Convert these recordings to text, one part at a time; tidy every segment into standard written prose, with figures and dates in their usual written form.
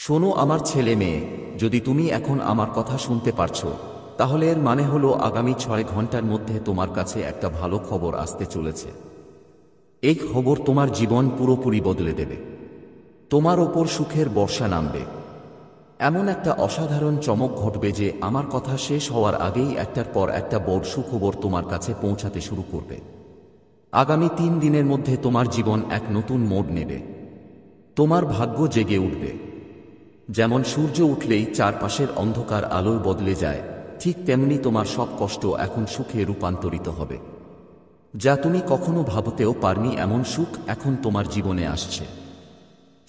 শোনো আমার ছেলে মেয়ে, যদি তুমি এখন আমার কথা শুনতে পারছো, তাহলে এর মানে হলো আগামী 6 ঘন্টার মধ্যে তোমার কাছে একটা ভালো খবর আসতে চলেছে। এই খবর তোমার জীবন পুরোপুরি বদলে দেবে। তোমার ওপর সুখের বর্ষা নামবে। এমন একটা অসাধারণ চমক ঘটবে যে আমার কথা শেষ হওয়ার আগেই একটার পর একটা বড় সুখবর তোমার কাছে পৌঁছাতে শুরু করবে। আগামী 3 দিনের মধ্যে তোমার জীবন এক নতুন মোড় নেবে। তোমার ভাগ্য জেগে উঠবে। যেমন সূর্য উঠলেই চারপাশের অন্ধকার আলোয় বদলে যায়, ঠিক তেমনি তোমার সব কষ্ট এখন সুখে রূপান্তরিত হবে। যা তুমি কখনো ভাবতেও পারনি এমন সুখ এখন তোমার জীবনে আসছে।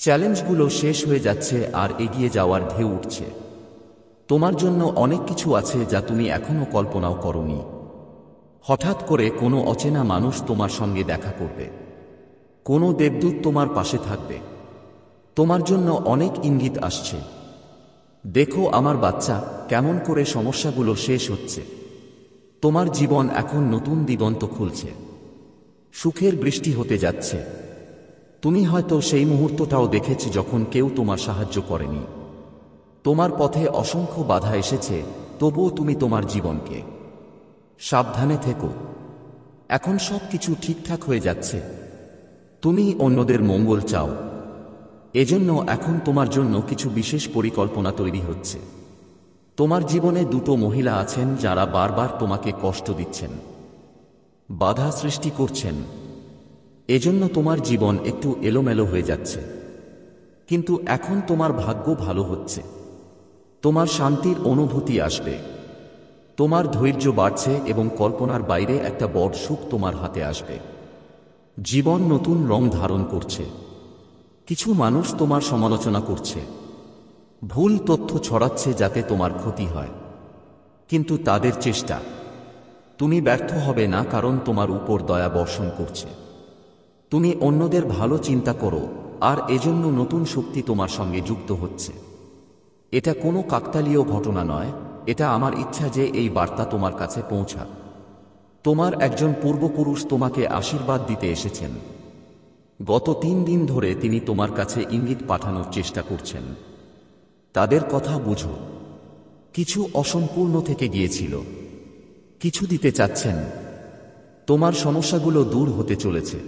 চ্যালেঞ্জগুলো শেষ হয়ে যাচ্ছে আর এগিয়ে যাওয়ার ঢেউ উঠছে। তোমার জন্য অনেক কিছু আছে যা তুমি এখনো কল্পনাও করোনি। হঠাৎ করে কোনো অচেনা মানুষ তোমার সঙ্গে দেখা করবে। কোনো দেবদূত তোমার পাশে থাকবে। তোমার জন্য অনেক ইঙ্গিত আসছে। দেখো আমার বাচ্চা, কেমন করে সমস্যাগুলো শেষ হচ্ছে। তোমার জীবন এখন নতুন দিগন্ত খুলছে। সুখের বৃষ্টি হতে যাচ্ছে। তুমি হয়তো সেই মুহূর্তটাও দেখেছ যখন কেউ তোমার সাহায্য করেনি। তোমার পথে অসংখ্য বাধা এসেছে, তবুও তুমি তোমার জীবনকে সাবধানে থেকো। এখন সব কিছু ঠিকঠাক হয়ে যাচ্ছে। তুমি অন্যদের মঙ্গল চাও। এজন্য এখন তোমার জন্য কিছু বিশেষ পরিকল্পনা তৈরি হচ্ছে। তোমার জীবনে দুটো মহিলা আছেন যারা বারবার তোমাকে কষ্ট দিচ্ছেন, বাধা সৃষ্টি করছেন। এজন্য তোমার জীবন একটু এলোমেলো হয়ে যাচ্ছে। কিন্তু এখন তোমার ভাগ্য ভালো হচ্ছে। তোমার শান্তির অনুভূতি আসবে। তোমার ধৈর্য বাড়ছে এবং কল্পনার বাইরে একটা বড় সুখ তোমার হাতে আসবে। জীবন নতুন রং ধারণ করছে। কিছু মানুষ তোমার সমালোচনা করছে, ভুল তথ্য ছড়াচ্ছে যাতে তোমার ক্ষতি হয়। কিন্তু তাদের চেষ্টা, তুমি ব্যর্থ হবে না, কারণ তোমার উপর দয়া বর্ষণ করছে। তুমি অন্যদের ভালো চিন্তা করো, আর এজন্য নতুন শক্তি তোমার সঙ্গে যুক্ত হচ্ছে। এটা কোনো কাকতালীয় ঘটনা নয়, এটা আমার ইচ্ছা যে এই বার্তা তোমার কাছে পৌঁছাক। তোমার একজন পূর্বপুরুষ তোমাকে আশীর্বাদ দিতে এসেছেন। গত 3 দিন ধরে তিনি তোমার কাছে ইঙ্গিত পাঠানোর চেষ্টা করছেন। তাদের কথা বুঝো। কিছু অসম্পূর্ণ থেকে গিয়েছিল, কিছু দিতে চাচ্ছেন। তোমার সমস্যাগুলো দূর হতে চলেছে।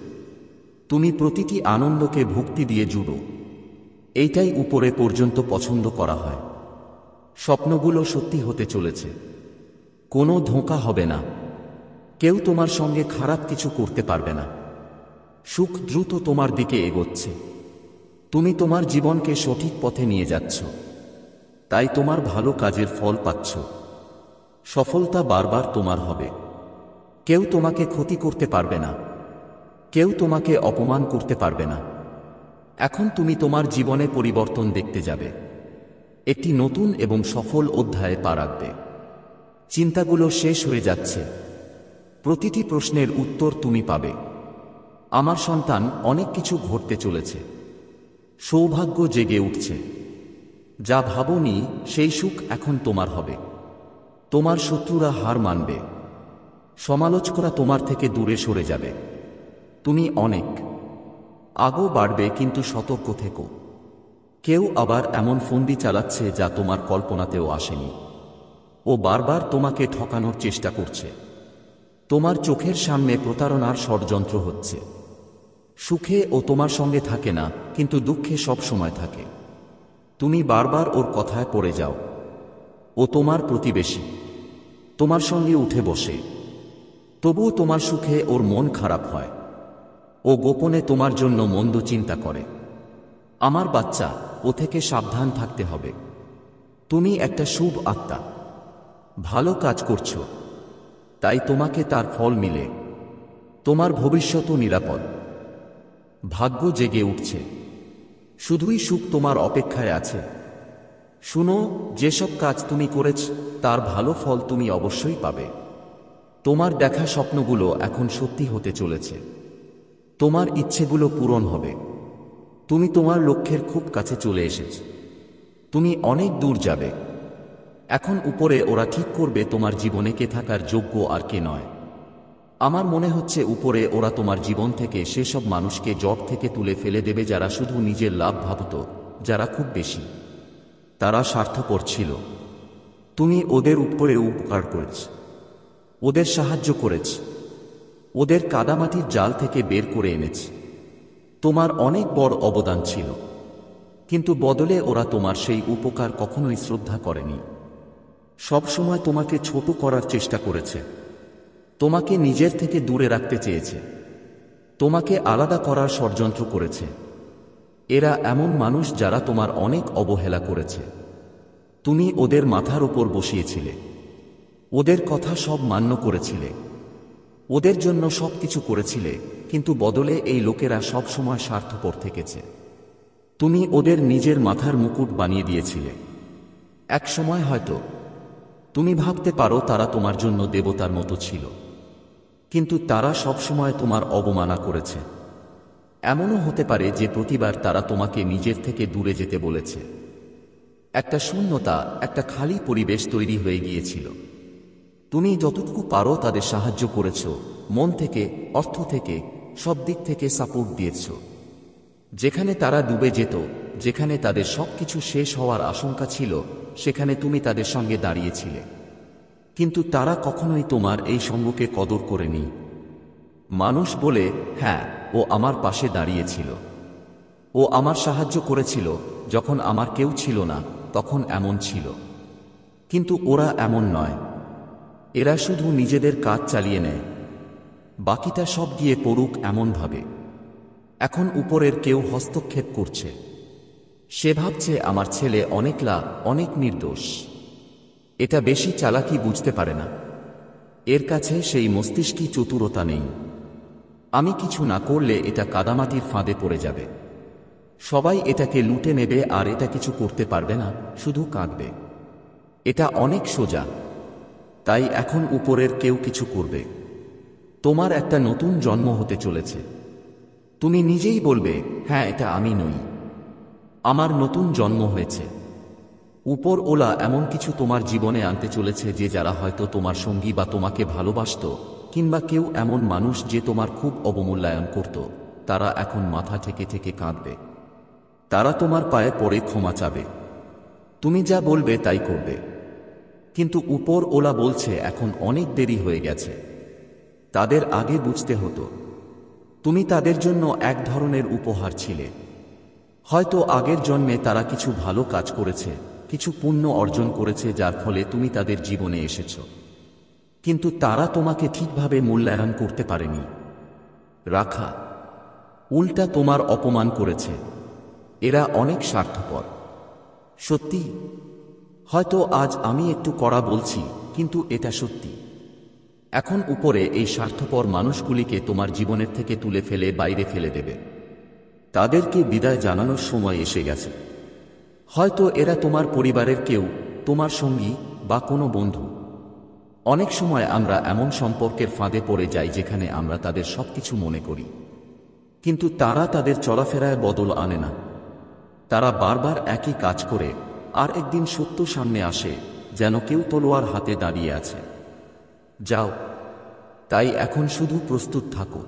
তুমি প্রতিটি আনন্দকে ভক্তি দিয়ে জুড়ো। এইটাই উপরে পর্যন্ত পছন্দ করা হয়। স্বপ্নগুলো সত্যি হতে চলেছে। কোনো ধোঁকা হবে না। কেউ তোমার সঙ্গে খারাপ কিছু করতে পারবে না। সুখ দ্রুত তোমার দিকে এগোচ্ছে। তুমি তোমার জীবনকে সঠিক পথে নিয়ে যাচ্ছ। তাই তোমার ভালো কাজের ফল পাচ্ছ। সফলতা বারবার তোমার হবে। কেউ তোমাকে ক্ষতি করতে পারবে না। কেউ তোমাকে অপমান করতে পারবে না। এখন তুমি তোমার জীবনে পরিবর্তন দেখতে যাবে। একটি নতুন এবং সফল অধ্যায়ে পা রাখবে। চিন্তাগুলো শেষ হয়ে যাচ্ছে। প্রতিটি প্রশ্নের উত্তর তুমি পাবে। আমার সন্তান, অনেক কিছু ঘটতে চলেছে। সৌভাগ্য জেগে উঠছে। যা ভাবনি সেই সুখ এখন তোমার হবে। তোমার শত্রুরা হার মানবে। সমালোচকরা তোমার থেকে দূরে সরে যাবে। তুমি অনেক আগো বাড়বে, কিন্তু সতর্ক থেকো। কেউ আবার এমন ফন্দি চালাচ্ছে যা তোমার কল্পনাতেও আসেনি। ও বারবার তোমাকে ঠকানোর চেষ্টা করছে। তোমার চোখের সামনে প্রতারণার ষড়যন্ত্র হচ্ছে। সুখে ও তোমার সঙ্গে থাকে না, কিন্তু দুঃখে সব সময় থাকে। তুমি বারবার ওর কথায় পড়ে যাও। ও তোমার প্রতিবেশী, তোমার সঙ্গে উঠে বসে। তবুও তোমার সুখে ওর মন খারাপ হয়। ও গোপনে তোমার জন্য মন্দ চিন্তা করে। আমার বাচ্চা, ও থেকে সাবধান থাকতে হবে। তুমি একটা শুভ আত্মা, ভালো কাজ করছো, তাই তোমাকে তার ফল মিলে। তোমার ভবিষ্যৎও নিরাপদ। ভাগ্য জেগে উঠছে। শুধুই সুখ তোমার অপেক্ষায় আছে। শুনো, যেসব কাজ তুমি করেছ তার ভালো ফল তুমি অবশ্যই পাবে। তোমার দেখা স্বপ্নগুলো এখন সত্যি হতে চলেছে। তোমার ইচ্ছেগুলো পূরণ হবে। তুমি তোমার লক্ষ্যের খুব কাছে চলে এসেছ। তুমি অনেক দূর যাবে। এখন উপরে ওরা ঠিক করবে তোমার জীবনে কে থাকার যোগ্য আর কে নয়। আমার মনে হচ্ছে উপরে ওরা তোমার জীবন থেকে সেসব মানুষকে জট থেকে তুলে ফেলে দেবে যারা শুধু নিজের লাভ ভাবত, যারা খুব বেশি তারা স্বার্থপর ছিল। তুমি ওদের উপরে উপকার করেছ, ওদের সাহায্য করেছ, ওদের কাদামাটির জাল থেকে বের করে এনেছ। তোমার অনেক বড় অবদান ছিল, কিন্তু বদলে ওরা তোমার সেই উপকার কখনোই শ্রদ্ধা করেনি। সবসময় তোমাকে ছোট করার চেষ্টা করেছে, তোমাকে নিজের থেকে দূরে রাখতে চেয়েছে, তোমাকে আলাদা করার ষড়যন্ত্র করেছে। এরা এমন মানুষ যারা তোমার অনেক অবহেলা করেছে। তুমি ওদের মাথার উপর বসিয়েছিলে, ওদের কথা সব মান্য করেছিলে, ওদের জন্য সবকিছু করেছিলে, কিন্তু বদলে এই লোকেরা সব সময় স্বার্থপর থেকেছে। তুমি ওদের নিজের মাথার মুকুট বানিয়ে দিয়েছিলে। এক সময় হয়তো তুমি ভাবতে পারো তারা তোমার জন্য দেবতার মতো ছিল, কিন্তু তারা সবসময় তোমার অবমাননা করেছে। এমনও হতে পারে যে প্রতিবার তারা তোমাকে নিজের থেকে দূরে যেতে বলেছে। একটা শূন্যতা, একটা খালি পরিবেশ তৈরি হয়ে গিয়েছিল। তুমি যতটুকু পারো তাদের সাহায্য করেছ, মন থেকে, অর্থ থেকে, সব দিক থেকে সাপোর্ট দিয়েছ। যেখানে তারা ডুবে যেত, যেখানে তাদের সবকিছু শেষ হওয়ার আশঙ্কা ছিল, সেখানে তুমি তাদের সঙ্গে দাঁড়িয়েছিলে। কিন্তু তারা কখনোই তোমার এই সঙ্গকে কদর করেনি। মানুষ বলে, হ্যাঁ, ও আমার পাশে দাঁড়িয়েছিল, ও আমার সাহায্য করেছিল, যখন আমার কেউ ছিল না তখন এমন ছিল। কিন্তু ওরা এমন নয়। এরা শুধু নিজেদের কাজ চালিয়ে নেয়, বাকিটা সব গিয়ে পড়ুক এমন ভাবে। এখন উপরের কেউ হস্তক্ষেপ করছে। সে ভাবছে আমার ছেলে অনেক নির্দোষ। এটা বেশি চালাকি বুঝতে পারে না। এর কাছে সেই মস্তিষ্কি চতুরতা নেই। আমি কিছু না করলে এটা কাদামাটির ফাঁদে পড়ে যাবে। সবাই এটাকে লুটে নেবে আর এটা কিছু করতে পারবে না, শুধু কাঁদবে। এটা অনেক সোজা। তাই এখন উপরের কেউ কিছু করবে। তোমার একটা নতুন জন্ম হতে চলেছে। তুমি নিজেই বলবে, হ্যাঁ, এটা আমি নই, আমার নতুন জন্ম হয়েছে। উপরওয়ালা এমন কিছু তোমার জীবনে আনতে চলেছে যে যারা হয়তো তোমার সঙ্গী বা তোমাকে ভালোবাসত, কিংবা কেউ এমন মানুষ যে তোমার খুব অবমূল্যায়ন করত, তারা এখন মাথা থেকে থেকে কাঁদবে। তারা তোমার পায়ে পড়ে ক্ষমা চাবে। তুমি যা বলবে তাই করবে। কিন্তু উপরওয়ালা বলছে এখন অনেক দেরি হয়ে গেছে। তাদের আগে বুঝতে হতো। তুমি তাদের জন্য এক ধরনের উপহার ছিলে। হয়তো আগের জন্মে তারা কিছু ভালো কাজ করেছে, কিছু পুণ্য অর্জন করেছে, যার ফলে তুমি তাদের জীবনে এসেছ। কিন্তু তারা তোমাকে ঠিকভাবে মূল্যায়ন করতে পারেনি। রাখা উল্টা তোমার অপমান করেছে। এরা অনেক স্বার্থপর। সত্যি, হয়তো আজ আমি একটু কড়া বলছি, কিন্তু এটা সত্যি। এখন উপরে এই স্বার্থপর মানুষগুলিকে তোমার জীবনের থেকে তুলে ফেলে বাইরে ফেলে দেবে। তাদেরকে বিদায় জানানোর সময় এসে গেছে। হয়তো এরা তোমার পরিবারের কেউ, তোমার সঙ্গী বা কোনো বন্ধু। অনেক সময় আমরা এমন সম্পর্কের ফাঁদে পড়ে যাই যেখানে আমরা তাদের সবকিছু মনে করি, কিন্তু তারা তাদের চলাফেরায় বদল আনে না। তারা বারবার একই কাজ করে, আর একদিন সত্য সামনে আসে, যেন কেউ তলোয়ার হাতে দাঁড়িয়ে আছে। যাও। তাই এখন শুধু প্রস্তুত থাকো।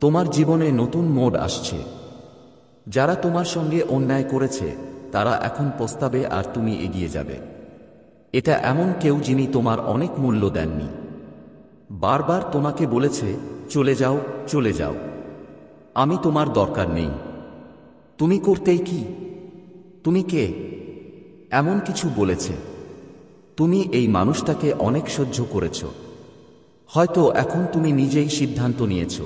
তোমার জীবনে নতুন মোড় আসছে। যারা তোমার সঙ্গে অন্যায় করেছে তারা এখন পস্তাবে আর তুমি এগিয়ে যাবে। এটা এমন কেউ যিনি তোমার অনেক মূল্য দেননি। বারবার তোমাকে বলেছে, চলে যাও, চলে যাও, আমি তোমার দরকার নেই। তুমি করতেই কি? তুমি কে? এমন কিছু বলেছে। তুমি এই মানুষটাকে অনেক সহ্য করেছ। হয়তো এখন তুমি নিজেই সিদ্ধান্ত নিয়েছ।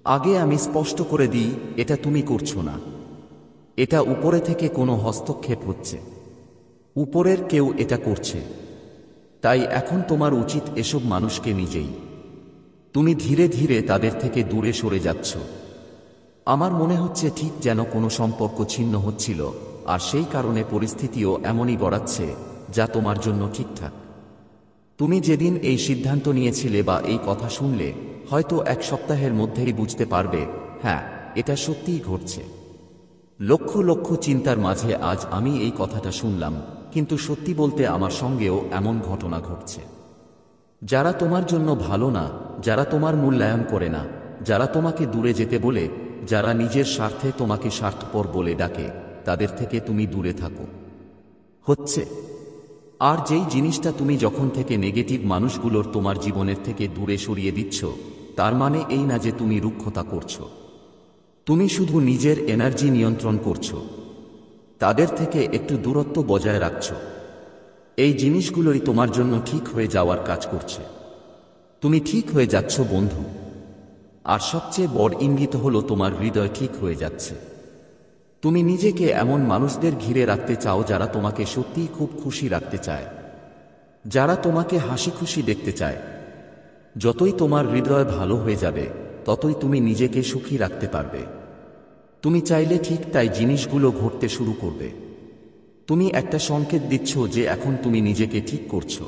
আগে আমি স্পষ্ট করে দিই, এটা তুমি করছো না। এটা উপরে থেকে কোনো হস্তক্ষেপ হচ্ছে। উপরের কেউ এটা করছে। তাই এখন তোমার উচিত এসব মানুষকে নিজেই। তুমি ধীরে ধীরে তাদের থেকে দূরে সরে যাচ্ছ। আমার মনে হচ্ছে ঠিক যেন কোনো সম্পর্ক ছিন্ন হচ্ছিল, আর সেই কারণে পরিস্থিতিও এমনই গড়াচ্ছে যা তোমার জন্য ঠিকঠাক। তুমি যেদিন এই সিদ্ধান্ত নিয়েছিলে বা এই কথা শুনলে, হয়তো এক সপ্তাহের মধ্যেই বুঝতে পারবে, হ্যাঁ, এটা সত্যিই ঘটছে। লক্ষ লক্ষ চিন্তার মাঝে আজ আমি এই কথাটা শুনলাম, কিন্তু সত্যি বলতে আমার সঙ্গেও এমন ঘটনা ঘটছে। যারা তোমার জন্য ভালো না, যারা তোমার মূল্যায়ন করে না, যারা তোমাকে দূরে যেতে বলে, যারা নিজের স্বার্থে তোমাকে স্বার্থপর বলে ডাকে, তাদের থেকে তুমি দূরে থাকো। হচ্ছে। আর যেই জিনিসটা তুমি যখন থেকে নেগেটিভ মানুষগুলোর তোমার জীবনের থেকে দূরে সরিয়ে দিচ্ছ, তার মানে এই না যে তুমি রুক্ষতা করছো। তুমি শুধু নিজের এনার্জি নিয়ন্ত্রণ করছো, তাদের থেকে একটু দূরত্ব বজায় রাখছো। এই জিনিসগুলোই তোমার জন্য ঠিক হয়ে যাওয়ার কাজ করছে। তুমি ঠিক হয়ে যাচ্ছ বন্ধু। আর সবচেয়ে বড় ইঙ্গিত হলো তোমার হৃদয় ঠিক হয়ে যাচ্ছে। তুমি নিজেকে এমন মানুষদের ঘিরে রাখতে চাও যারা তোমাকে সত্যিই খুব খুশি রাখতে চায়, যারা তোমাকে হাসি খুশি দেখতে চায়। যতই তোমার হৃদয় ভালো হয়ে যাবে, ততই তুমি নিজেকে সুখী রাখতে পারবে। তুমি চাইলে ঠিক তাই জিনিসগুলো ঘটতে শুরু করবে। তুমি একটা সংকেত দিচ্ছ যে এখন তুমি নিজেকে ঠিক করছো।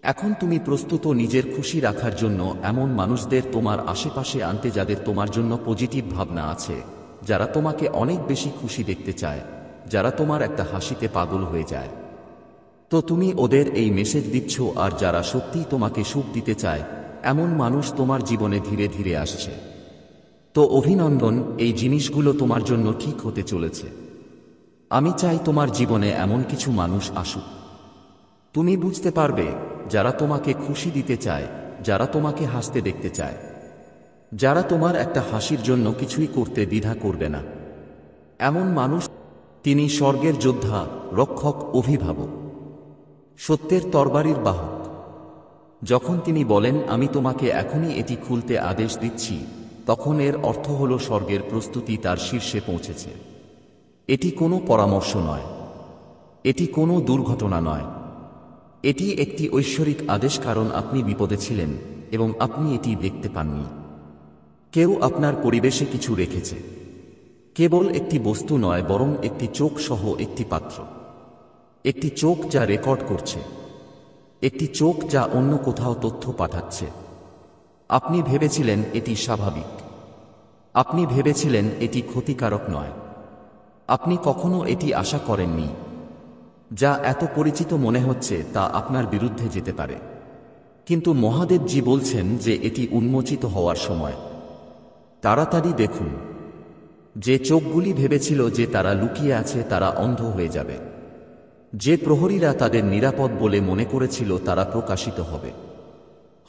এখন তুমি প্রস্তুত নিজের খুশি রাখার জন্য এমন মানুষদের তোমার আশেপাশে আনতে যাদের তোমার জন্য পজিটিভ ভাবনা আছে, যারা তোমাকে অনেক বেশি খুশি দেখতে চায়, যারা তোমার একটা হাসিতে পাগল হয়ে যায়। তো তুমি ওদের এই মেসেজ দিচ্ছ, আর যারা সত্যিই তোমাকে সুখ দিতে চায়, এমন মানুষ তোমার জীবনে ধীরে ধীরে আসছে। তো অভিনন্দন, এই জিনিসগুলো তোমার জন্য ঠিক হতে চলেছে। আমি চাই তোমার জীবনে এমন কিছু মানুষ আসুক। তুমি বুঝতে পারবে, যারা তোমাকে খুশি দিতে চায়, যারা তোমাকে হাসতে দেখতে চায়, যারা তোমার একটা হাসির জন্য কিছুই করতে দ্বিধা করবে না। এমন মানুষ, তিনি স্বর্গের যোদ্ধা, রক্ষক, অভিভাবক, সত্যের তরবারির বাহক। যখন তিনি বলেন আমি তোমাকে এখনই এটি খুলতে আদেশ দিচ্ছি, তখন এর অর্থ হল স্বর্গের প্রস্তুতি তার শীর্ষে পৌঁছেছে। এটি কোনো পরামর্শ নয়, এটি কোনো দুর্ঘটনা নয়, এটি একটি ঐশ্বরিক আদেশ, কারণ আপনি বিপদে ছিলেন এবং আপনি এটি দেখতে পাননি। কেউ আপনার পরিবেশে কিছু রেখেছে, কেবল একটি বস্তু নয়, বরং একটি চোখ সহ একটি পাত্র। একটি চোখ যা রেকর্ড করছে, একটি চোখ যা অন্য কোথাও তথ্য পাঠাচ্ছে। আপনি ভেবেছিলেন এটি স্বাভাবিক, আপনি ভেবেছিলেন এটি ক্ষতিকারক নয়, আপনি কখনো এটি আশা করেননি। যা এত পরিচিত মনে হচ্ছে তা আপনার বিরুদ্ধে যেতে পারে, কিন্তু মহাদেবজি বলছেন যে এটি উন্মোচিত হওয়ার সময়। তাড়াতাড়ি দেখুন, যে চোখগুলি ভেবেছিল যে তারা লুকিয়ে আছে তারা অন্ধ হয়ে যাবে। যে প্রহরীরা তাদের নিরাপদ বলে মনে করেছিল তারা প্রকাশিত হবে।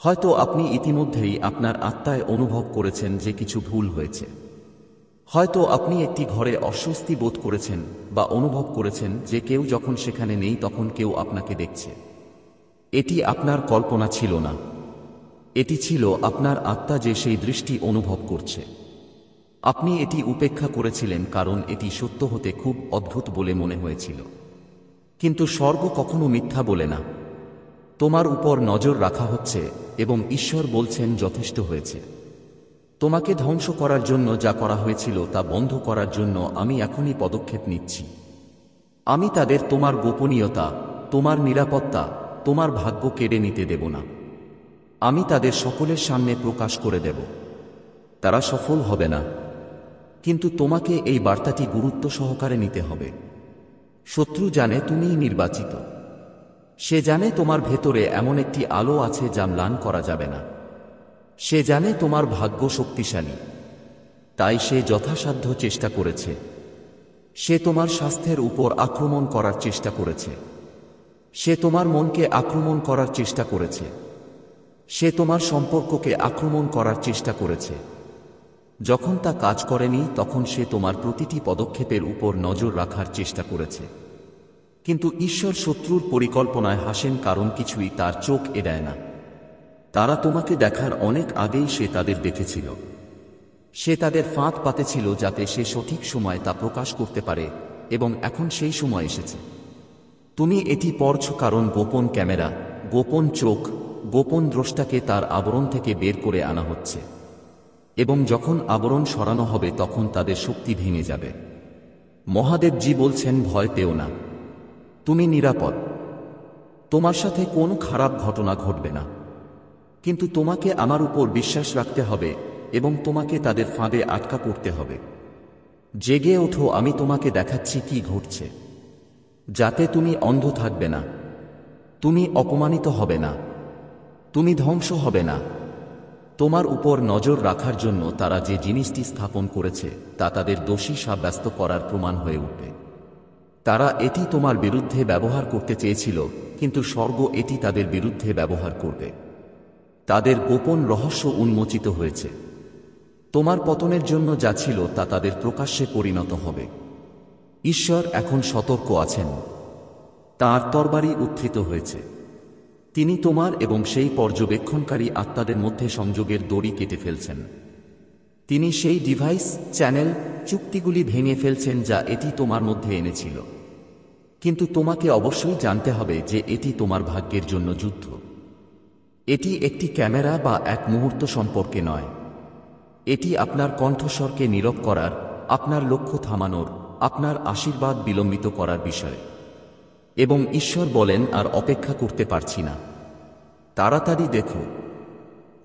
হয়তো আপনি ইতিমধ্যেই আপনার আত্মায় অনুভব করেছেন যে কিছু ভুল হয়েছে। হয়তো আপনি একটি ঘরে অস্বস্তি বোধ করেছেন বা অনুভব করেছেন যে কেউ যখন সেখানে নেই তখন কেউ আপনাকে দেখছে। এটি আপনার কল্পনা ছিল না, এটি ছিল আপনার আত্মা যে সেই দৃষ্টি অনুভব করছে। আপনি এটি উপেক্ষা করেছিলেন কারণ এটি সত্য হতে খুব অদ্ভুত বলে মনে হয়েছিল। কিন্তু স্বর্গ কখনো মিথ্যা বলে না। তোমার উপর নজর রাখা হচ্ছে এবং ঈশ্বর বলছেন যথেষ্ট হয়েছে। তোমাকে ধ্বংস করার জন্য যা করা হয়েছিল তা বন্ধ করার জন্য আমি এখনই পদক্ষেপ নিচ্ছি। আমি তাদের তোমার গোপনীয়তা, তোমার নিরাপত্তা, তোমার ভাগ্য কেড়ে নিতে দেব না। আমি তাদের সকলের সামনে প্রকাশ করে দেব। তারা সফল হবে না, কিন্তু তোমাকে এই বার্তাটি গুরুত্ব সহকারে নিতে হবে। শত্রু জানে তুমিই নির্বাচিত। সে জানে তোমার ভেতরে এমন একটি আলো আছে যা ম্লান করা যাবে না। সে জানে তোমার ভাগ্য শক্তিশালী, তাই সে যথাসাধ্য চেষ্টা করেছে। সে তোমার স্বাস্থ্যের উপর আক্রমণ করার চেষ্টা করেছে। সে তোমার মনকে আক্রমণ করার চেষ্টা করেছে। সে তোমার সম্পর্ককে আক্রমণ করার চেষ্টা করেছে। যখন তা কাজ করেনি তখন সে তোমার প্রতিটি পদক্ষেপের উপর নজর রাখার চেষ্টা করেছে। কিন্তু ঈশ্বর শত্রুর পরিকল্পনায় হাসেন, কারণ কিছুই তার চোখ এড়ায় না। তারা তোমাকে দেখার অনেক আগেই সে তাদের দেখেছিল। সে তাদের ফাঁদ পাতেছিল যাতে সে সঠিক সময় তা প্রকাশ করতে পারে, এবং এখন সেই সময় এসেছে। তুমি এটি পড়ছ কারণ গোপন ক্যামেরা, গোপন চোখ, গোপন দ্রষ্টাকে তার আবরণ থেকে বের করে আনা হচ্ছে। এবং যখন আবরণ সরানো হবে তখন তাদের শক্তি ভেঙে যাবে। মহাদেবজি বলছেন ভয় পেও না, তুমি নিরাপদ। তোমার সাথে কোনো খারাপ ঘটনা ঘটবে না, কিন্তু তোমাকে আমার উপর বিশ্বাস রাখতে হবে এবং তোমাকে তাদের ফাঁদে আটকা পড়তে হবে। জেগে ওঠো, আমি তোমাকে দেখাচ্ছি কি ঘটছে, যাতে তুমি অন্ধ থাকবে না, তুমি অপমানিত হবে না, তুমি ধ্বংস হবে না। তোমার উপর নজর রাখার জন্য তারা যে জিনিসটি স্থাপন করেছে তা তাদের দোষী সাব্যস্ত করার প্রমাণ হয়ে উঠবে। তারা এটি তোমার বিরুদ্ধে ব্যবহার করতে চেয়েছিল, কিন্তু স্বর্গ এটি তাদের বিরুদ্ধে ব্যবহার করবে। তাদের গোপন রহস্য উন্মোচিত হয়েছে। তোমার পতনের জন্য যা ছিল তা তাদের প্রকাশ্যে পরিণত হবে। ঈশ্বর এখন সতর্ক আছেন। তাঁর তরবারি উত্থিত হয়েছে। তিনি তোমার এবং সেই পর্যবেক্ষণকারী আত্মাদের মধ্যে সংযোগের দড়ি কেটে ফেলছেন। তিনি সেই ডিভাইস, চ্যানেল, চুক্তিগুলি ভেঙে ফেলছেন যা এটি তোমার মধ্যে এনেছিল। কিন্তু তোমাকে অবশ্যই জানতে হবে যে এটি তোমার ভাগ্যের জন্য যুদ্ধ। এটি একটি ক্যামেরা বা এক মুহূর্ত সম্পর্কে নয়। এটি আপনার কণ্ঠস্বরকে নীরব করার, আপনার লক্ষ্য থামানোর, আপনার আশীর্বাদ বিলম্বিত করার বিষয়। এবং ঈশ্বর বলেন, আর অপেক্ষা করতে পারছি না। তাড়াতাড়ি দেখো,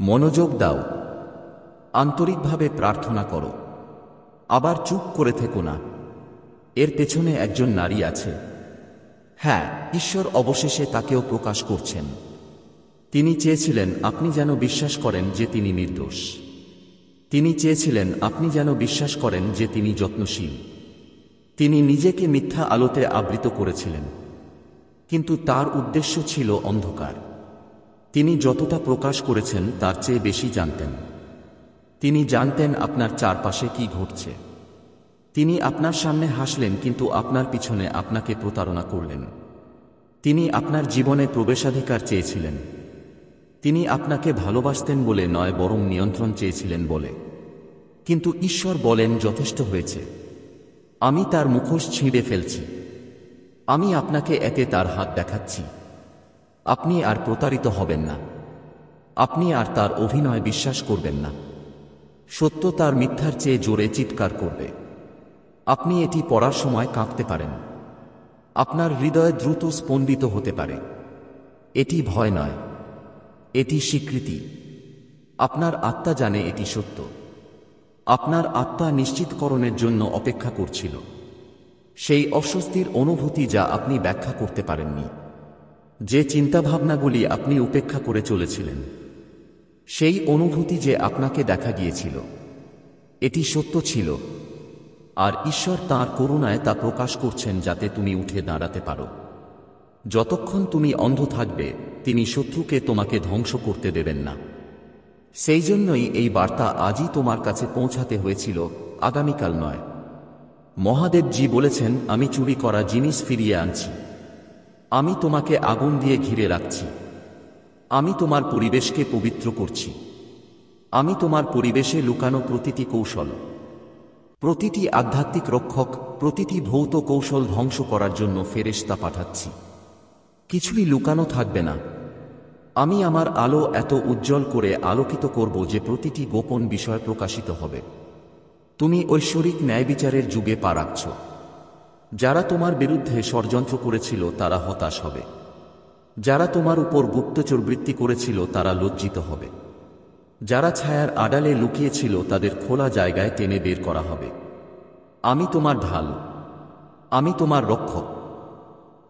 মনোযোগ দাও, আন্তরিকভাবে প্রার্থনা করো। আবার চুপ করে থেকো না। এর পেছনে একজন নারী আছে। হ্যাঁ, ঈশ্বর অবশেষে তাকেও প্রকাশ করছেন। তিনি চেয়েছিলেন আপনি যেন বিশ্বাস করেন যে তিনি নির্দোষ। তিনি চেয়েছিলেন আপনি যেন বিশ্বাস করেন যে তিনি যত্নশীল। তিনি নিজেকে মিথ্যা আলোতে আবৃত করেছিলেন, কিন্তু তার উদ্দেশ্য ছিল অন্ধকার। তিনি যতটা প্রকাশ করেছেন তার চেয়ে বেশি জানতেন। তিনি জানতেন আপনার চারপাশে কি ঘটছে। তিনি আপনার সামনে হাসলেন, কিন্তু আপনার পিছনে আপনাকে প্রতারণা করলেন। তিনি আপনার জীবনে প্রবেশাধিকার চেয়েছিলেন। তিনি আপনাকে ভালোবাসতেন বলে নয়, বরং নিয়ন্ত্রণ চেয়েছিলেন বলে। কিন্তু ঈশ্বর বলেন, যথেষ্ট হয়েছে। আমি তার মুখোশ ছিঁড়ে ফেলছি। আমি আপনাকে এতে তার হাত দেখাচ্ছি। আপনি আর প্রতারিত হবেন না। আপনি আর তার অভিনয় বিশ্বাস করবেন না। সত্য তার মিথ্যার চেয়ে জোরে চিৎকার করবে। আপনি এটি পড়ার সময় কাঁপতে পারেন। আপনার হৃদয় দ্রুত স্পন্দিত হতে পারে। এটি ভয় নয়, এটি স্বীকৃতি। আপনার আত্মা জানে এটি সত্য। আপনার আত্মা নিশ্চিতকরণের জন্য অপেক্ষা করছিল। সেই অস্বস্তির অনুভূতি যা আপনি ব্যাখ্যা করতে পারেননি, যে চিন্তাভাবনাগুলি আপনি উপেক্ষা করে চলেছিলেন, সেই অনুভূতি যে আপনাকে দেখা গিয়েছিল, এটি সত্য ছিল। আর ঈশ্বর তাঁর করুণায় তা প্রকাশ করছেন যাতে তুমি উঠে দাঁড়াতে পারো। যতক্ষণ তুমি অন্ধ থাকবে, তিনি শত্রুকে তোমাকে ধ্বংস করতে দেবেন না। সেই জন্যই এই বার্তা আজই তোমার কাছে পৌঁছাতে হয়েছিল, আগামীকাল নয়। মহাদেবজি বলেছেন, আমি চুরি করা জিনিস ফিরিয়ে আনছি। আমি তোমাকে আগুন দিয়ে ঘিরে রাখছি। আমি তোমার পরিবেশকে পবিত্র করছি। আমি তোমার পরিবেশে লুকানো প্রতিটি কৌশল, প্রতিটি আধ্যাত্মিক রক্ষক, প্রতিটি ভৌত কৌশল ধ্বংস করার জন্য ফেরেশতা পাঠাচ্ছি। কিছুই লুকানো থাকবে না। আমি আমার আলো এত উজ্জ্বল করে আলোকিত করব যে প্রতিটি গোপন বিষয় প্রকাশিত হবে। তুমি ঐশ্বরিক ন্যায়বিচারের যুগে পা রাখছ। যারা তোমার বিরুদ্ধে ষড়যন্ত্র করেছিল তারা হতাশ হবে। যারা তোমার উপর গুপ্তচরবৃত্তি করেছিল তারা লজ্জিত হবে। যারা ছায়ার আড়ালে লুকিয়েছিল তাদের খোলা জায়গায় টেনে বের করা হবে। আমি তোমার ঢাল, আমি তোমার রক্ষক।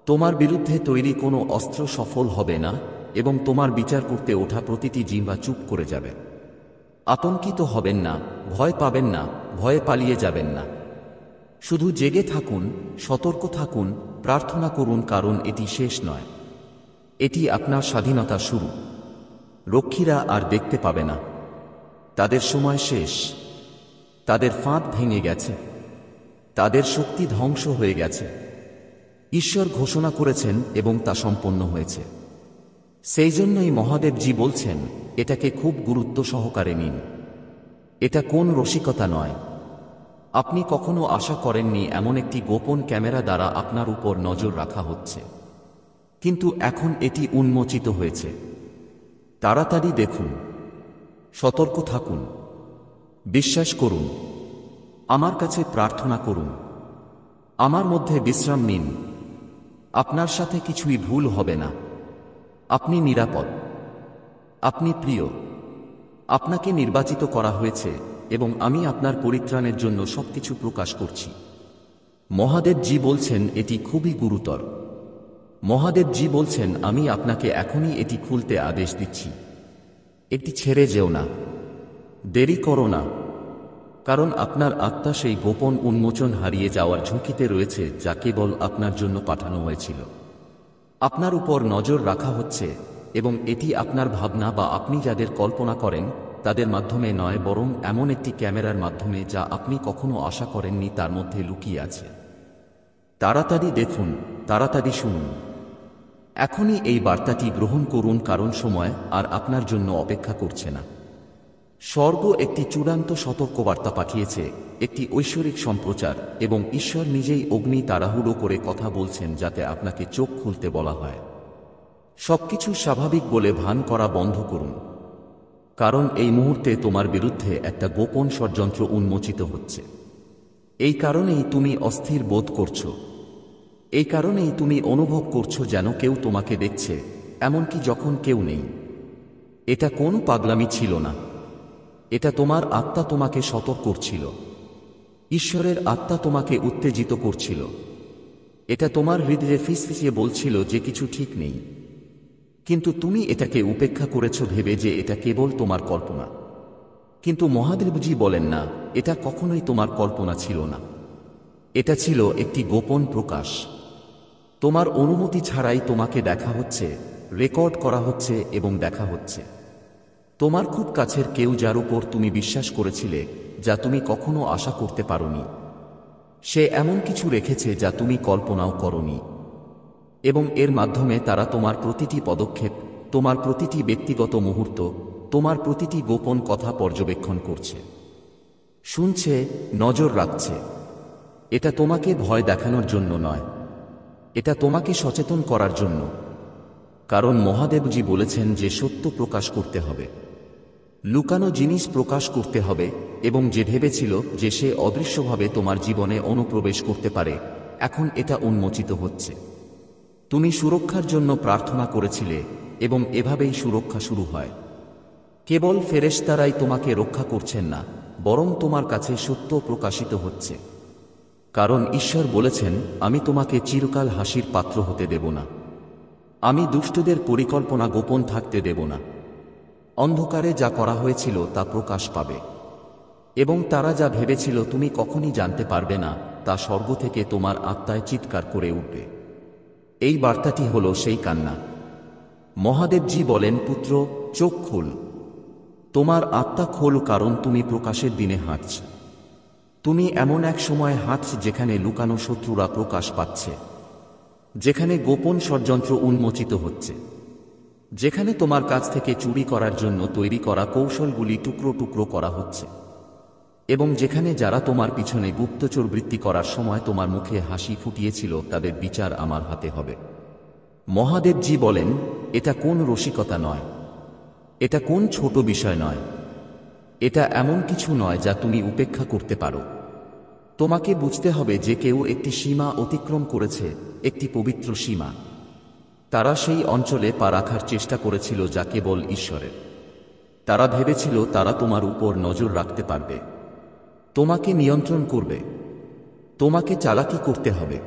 তোমার বিরুদ্ধে তৈরি কোনো অস্ত্র সফল হবে না, এবং তোমার বিচার করতে ওঠা প্রতিটি জিহ্বা চুপ করে যাবে। আতঙ্কিত হবেন না, ভয় পাবেন না, ভয়ে পালিয়ে যাবেন না। শুধু জেগে থাকুন, সতর্ক থাকুন, প্রার্থনা করুন, কারণ এটি শেষ নয়। এটি আপনার স্বাধীনতা শুরু। রক্ষীরা আর দেখতে পাবে না। তাদের সময় শেষ। তাদের ফাঁদ ভেঙে গেছে। তাদের শক্তি ধ্বংস হয়ে গেছে। ঈশ্বর ঘোষণা করেছেন এবং তা সম্পন্ন হয়েছে। সেই জন্যই মহাদেবজি বলছেন, এটাকে খুব গুরুত্ব সহকারে নিন। এটা কোন রসিকতা নয়। আপনি কখনো আশা করেননি এমন একটি গোপন ক্যামেরা দ্বারা আপনার উপর নজর রাখা হচ্ছে, কিন্তু এখন এটি উন্মোচিত হয়েছে। তাড়াতাড়ি দেখুন, সতর্ক থাকুন, বিশ্বাস করুন, আমার কাছে প্রার্থনা করুন, আমার মধ্যে বিশ্রাম নিন। আপনার সাথে কিছুই ভুল হবে না। আপনি নিরাপদ, আপনি প্রিয়, আপনাকে নির্বাচিত করা হয়েছে, এবং আমি আপনার পরিত্রাণের জন্য সবকিছু প্রকাশ করছি। মহাদেবজি বলছেন এটি খুবই গুরুতর। মহাদেবজি বলছেন আমি আপনাকে এখনই এটি খুলতে আদেশ দিচ্ছি। এটি ছেড়ে যেও না, দেরি করো না, কারণ আপনার আত্মা সেই গোপন উন্মোচন হারিয়ে যাওয়ার ঝুঁকিতে রয়েছে যা কেবল আপনার জন্য পাঠানো হয়েছিল। আপনার উপর নজর রাখা হচ্ছে, এবং এটি আপনার ভাবনা বা আপনি যাদের কল্পনা করেন তাদের মাধ্যমে নয়, বরং এমন একটি ক্যামেরার মাধ্যমে যা আপনি কখনো আশা করেননি তার মধ্যে লুকিয়ে আছে। তাড়াতাড়ি দেখুন, তাড়াতাড়ি শুনুন। এখনই এই বার্তাটি গ্রহণ করুন, কারণ সময় আর আপনার জন্য অপেক্ষা করছে না। স্বর্গ একটি চূড়ান্ত সতর্কবার্তা পাঠিয়েছে, একটি ঐশ্বরিক সম্প্রচার, এবং ঈশ্বর নিজেই অগ্নি তাড়াহুড়ো করে কথা বলছেন যাতে আপনাকে চোখ খুলতে বলা হয়। সবকিছু স্বাভাবিক বলে ভান করা বন্ধ করুন, কারণ এই মুহূর্তে তোমার বিরুদ্ধে একটা গোপন ষড়যন্ত্র উন্মোচিত হচ্ছে। এই কারণেই তুমি অস্থির বোধ করছো। এই কারণেই তুমি অনুভব করছো যেন কেউ তোমাকে দেখছে, এমনকি যখন কেউ নেই। এটা কোনো পাগলামি ছিল না, এটা তোমার আত্মা তোমাকে সতর্ক করছিল। ঈশ্বরের আত্মা তোমাকে উত্তেজিত করছিল। এটা তোমার হৃদয়ে ফিসফিসিয়ে বলছিল যে কিছু ঠিক নেই, কিন্তু তুমি এটাকে উপেক্ষা করেছ ভেবে যে এটা কেবল তোমার কল্পনা। কিন্তু মহাদেবজি বলেন না, এটা কখনোই তোমার কল্পনা ছিল না। এটা ছিল একটি গোপন প্রকাশ। তোমার অনুমতি ছাড়াই তোমাকে দেখা হচ্ছে, রেকর্ড করা হচ্ছে এবং দেখা হচ্ছে। তোমার খুব কাছের কেউ, যার উপর তুমি বিশ্বাস করেছিলে, যা তুমি কখনো আশা করতে পারোনি, সে এমন কিছু রেখেছে যা তুমি কল্পনাও করনি। এবং এর মাধ্যমে তারা তোমার প্রতিটি পদক্ষেপ, তোমার প্রতিটি ব্যক্তিগত মুহূর্ত, তোমার প্রতিটি গোপন কথা পর্যবেক্ষণ করছে, শুনছে, নজর রাখছে। এটা তোমাকে ভয় দেখানোর জন্য নয়, এটা তোমাকে সচেতন করার জন্য। কারণ মহাদেবজি বলেছেন যে সত্য প্রকাশ করতে হবে, লুকানো জিনিস প্রকাশ করতে হবে, এবং যে ভেবেছিল যে সে অদৃশ্যভাবে তোমার জীবনে অনুপ্রবেশ করতে পারে, এখন এটা উন্মোচিত হচ্ছে। তুমি সুরক্ষার জন্য প্রার্থনা করেছিলে, এবং এভাবেই সুরক্ষা শুরু হয়। কেবল ফেরেশতারাই তোমাকে রক্ষা করছেন না, বরং তোমার কাছে সত্য প্রকাশিত হচ্ছে। কারণ ঈশ্বর বলেছেন, আমি তোমাকে চিরকাল হাসির পাত্র হতে দেব না। আমি দুষ্টদের পরিকল্পনা গোপন থাকতে দেব না। অন্ধকারে যা করা হয়েছিল তা প্রকাশ পাবে, এবং তারা যা ভেবেছিল তুমি কখনই জানতে পারবে না, তা স্বর্গ থেকে তোমার আত্মায় চিৎকার করে উঠবে। এই বার্তাটি হল সেই কান্না। মহাদেবজি বলেন, পুত্র, চোখ খোল, তোমার আত্মা খোল, কারণ তুমি প্রকাশের দিনে হাঁটছ। তুমি এমন এক সময় হাঁটছ যেখানে লুকানো শত্রুরা প্রকাশ পাচ্ছে, যেখানে গোপন ষড়যন্ত্র উন্মোচিত হচ্ছে, যেখানে তোমার কাছ থেকে চুরি করার জন্য তৈরি করা কৌশলগুলি টুকরো টুকরো করা হচ্ছে, এবং যেখানে যারা তোমার পিছনে গুপ্তচর বৃত্তি করার সময় তোমার মুখে হাসি ফুটিয়েছিল তাদের বিচার আমার হাতে হবে। মহাদেবজি বলেন, এটা কোন রসিকতা নয়, এটা কোন ছোট বিষয় নয়, এটা এমন কিছু নয় যা তুমি উপেক্ষা করতে পারো। তোমাকে বুঝতে হবে যে কেউ একটি সীমা অতিক্রম করেছে, একটি পবিত্র সীমা। তারা সেই অঞ্চলে পা রাখার চেষ্টা করেছিল যা কেবল ঈশ্বরের। তারা ভেবেছিল তারা তোমার উপর নজর রাখতে পারবে, তোমাকে নিয়ন্ত্রণ করবে, তোমাকে চালাকি করতে হবে।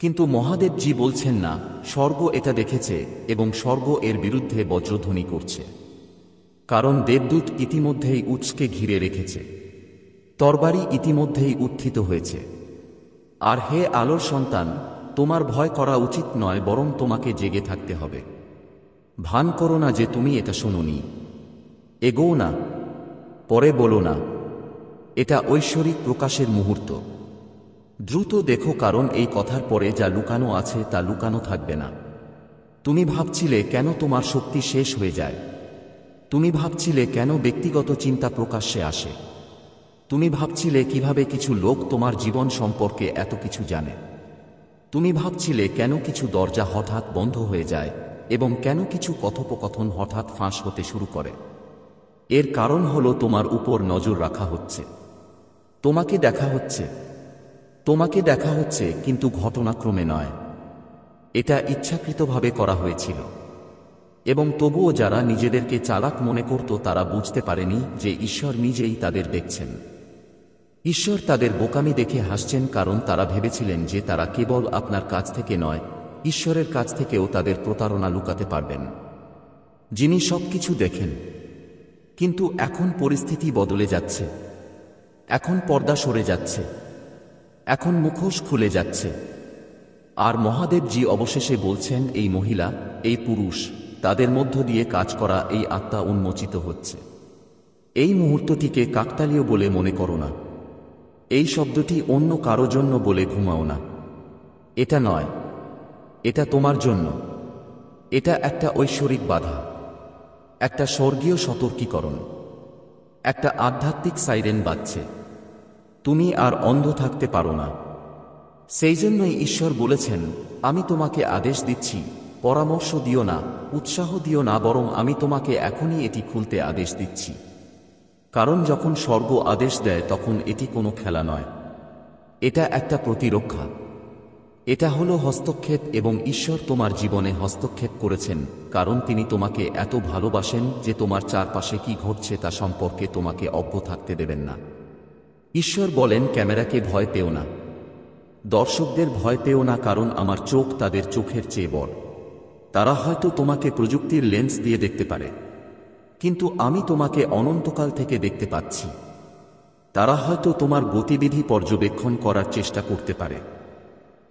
কিন্তু মহাদেবজি বলছেন না, স্বর্গ এটা দেখেছে, এবং স্বর্গ এর বিরুদ্ধে বজ্রধ্বনি করছে। কারণ দেবদূত ইতিমধ্যেই উৎসকে ঘিরে রেখেছে, তরবারি ইতিমধ্যেই উত্থিত হয়েছে। আর হে আলোর সন্তান, তোমার ভয় করা উচিত নয়, বরং তোমাকে জেগে থাকতে হবে। ভান করো না যে তুমি এটা শোনোনি। এগোও না, পরে বলো না, এটা ঐশ্বরিক প্রকাশের মুহূর্ত। দ্রুত দেখো, কারণ এই কথার পরে যা লুকানো আছে তা লুকানো থাকবে না। তুমি ভাবছিলে কেন তোমার শক্তি শেষ হয়ে যায়। তুমি ভাবছিলে কেন ব্যক্তিগত চিন্তা প্রকাশ্যে আসে। তুমি ভাবছিলে কিভাবে কিছু লোক তোমার জীবন সম্পর্কে এত কিছু জানে। তুমি ভাবছিলে কেন কিছু দরজা হঠাৎ বন্ধ হয়ে যায়, এবং কেন কিছু কথোপকথন হঠাৎ ফাঁস হতে শুরু করে। এর কারণ হলো তোমার উপর নজর রাখা হচ্ছে, তোমাকে দেখা হচ্ছে, তোমাকে দেখা হচ্ছে, কিন্তু ঘটনাক্রমে নয়। এটা ইচ্ছাকৃতভাবে করা হয়েছিল। এবং তবুও যারা নিজেদেরকে চালাক মনে করত তারা বুঝতে পারেনি যে ঈশ্বর নিজেই তাদের দেখছেন। ঈশ্বর তাদের বোকামি দেখে হাসছেন, কারণ তারা ভেবেছিলেন যে তারা কেবল আপনার কাছ থেকে নয়, ঈশ্বরের কাছ থেকেও তাদের প্রতারণা লুকাতে পারবেন, যিনি সবকিছু দেখেন। কিন্তু এখন পরিস্থিতি বদলে যাচ্ছে। এখন পর্দা সরে যাচ্ছে, এখন মুখোশ খুলে যাচ্ছে। আর মহাদেবজি অবশেষে বলছেন, এই মহিলা, এই পুরুষ, তাদের মধ্য দিয়ে কাজ করা এই আত্মা উন্মোচিত হচ্ছে। এই মুহূর্তটিকে কাকতালীয় বলে মনে করো না। এই শব্দটি অন্য কারো জন্য বলে ঘুমাও না। এটা নয়, এটা তোমার জন্য। এটা একটা ঐশ্বরিক বাধা, একটা স্বর্গীয় সতর্কীকরণ, একটা আধ্যাত্মিক সাইরেন বাজছে। তুমি আর অন্ধ থাকতে পারো না। সেই জন্যই ঈশ্বর বলেছেন, আমি তোমাকে আদেশ দিচ্ছি, পরামর্শ দিও না, উৎসাহ দিও না, বরং আমি তোমাকে এখনই এটি খুলতে আদেশ দিচ্ছি। কারণ যখন স্বর্গ আদেশ দেয় তখন এটি কোনো খেলা নয়, এটা একটা প্রতিরক্ষা। এটা হলো হস্তক্ষেপ, এবং ঈশ্বর তোমার জীবনে হস্তক্ষেপ করেছেন, কারণ তিনি তোমাকে এত ভালোবাসেন যে তোমার চারপাশে কি ঘটছে তা সম্পর্কে তোমাকে অজ্ঞ থাকতে দেবেন না। ঈশ্বর বলেন, ক্যামেরাকে ভয় পেও না, দর্শকদের ভয় পেও না, কারণ আমার চোখ তাদের চোখের চেয়ে বড়। তারা হয়তো তোমাকে প্রযুক্তির লেন্স দিয়ে দেখতে পারে, কিন্তু আমি তোমাকে অনন্তকাল থেকে দেখতে পাচ্ছি। তারা হয়তো তোমার গতিবিধি পর্যবেক্ষণ করার চেষ্টা করতে পারে,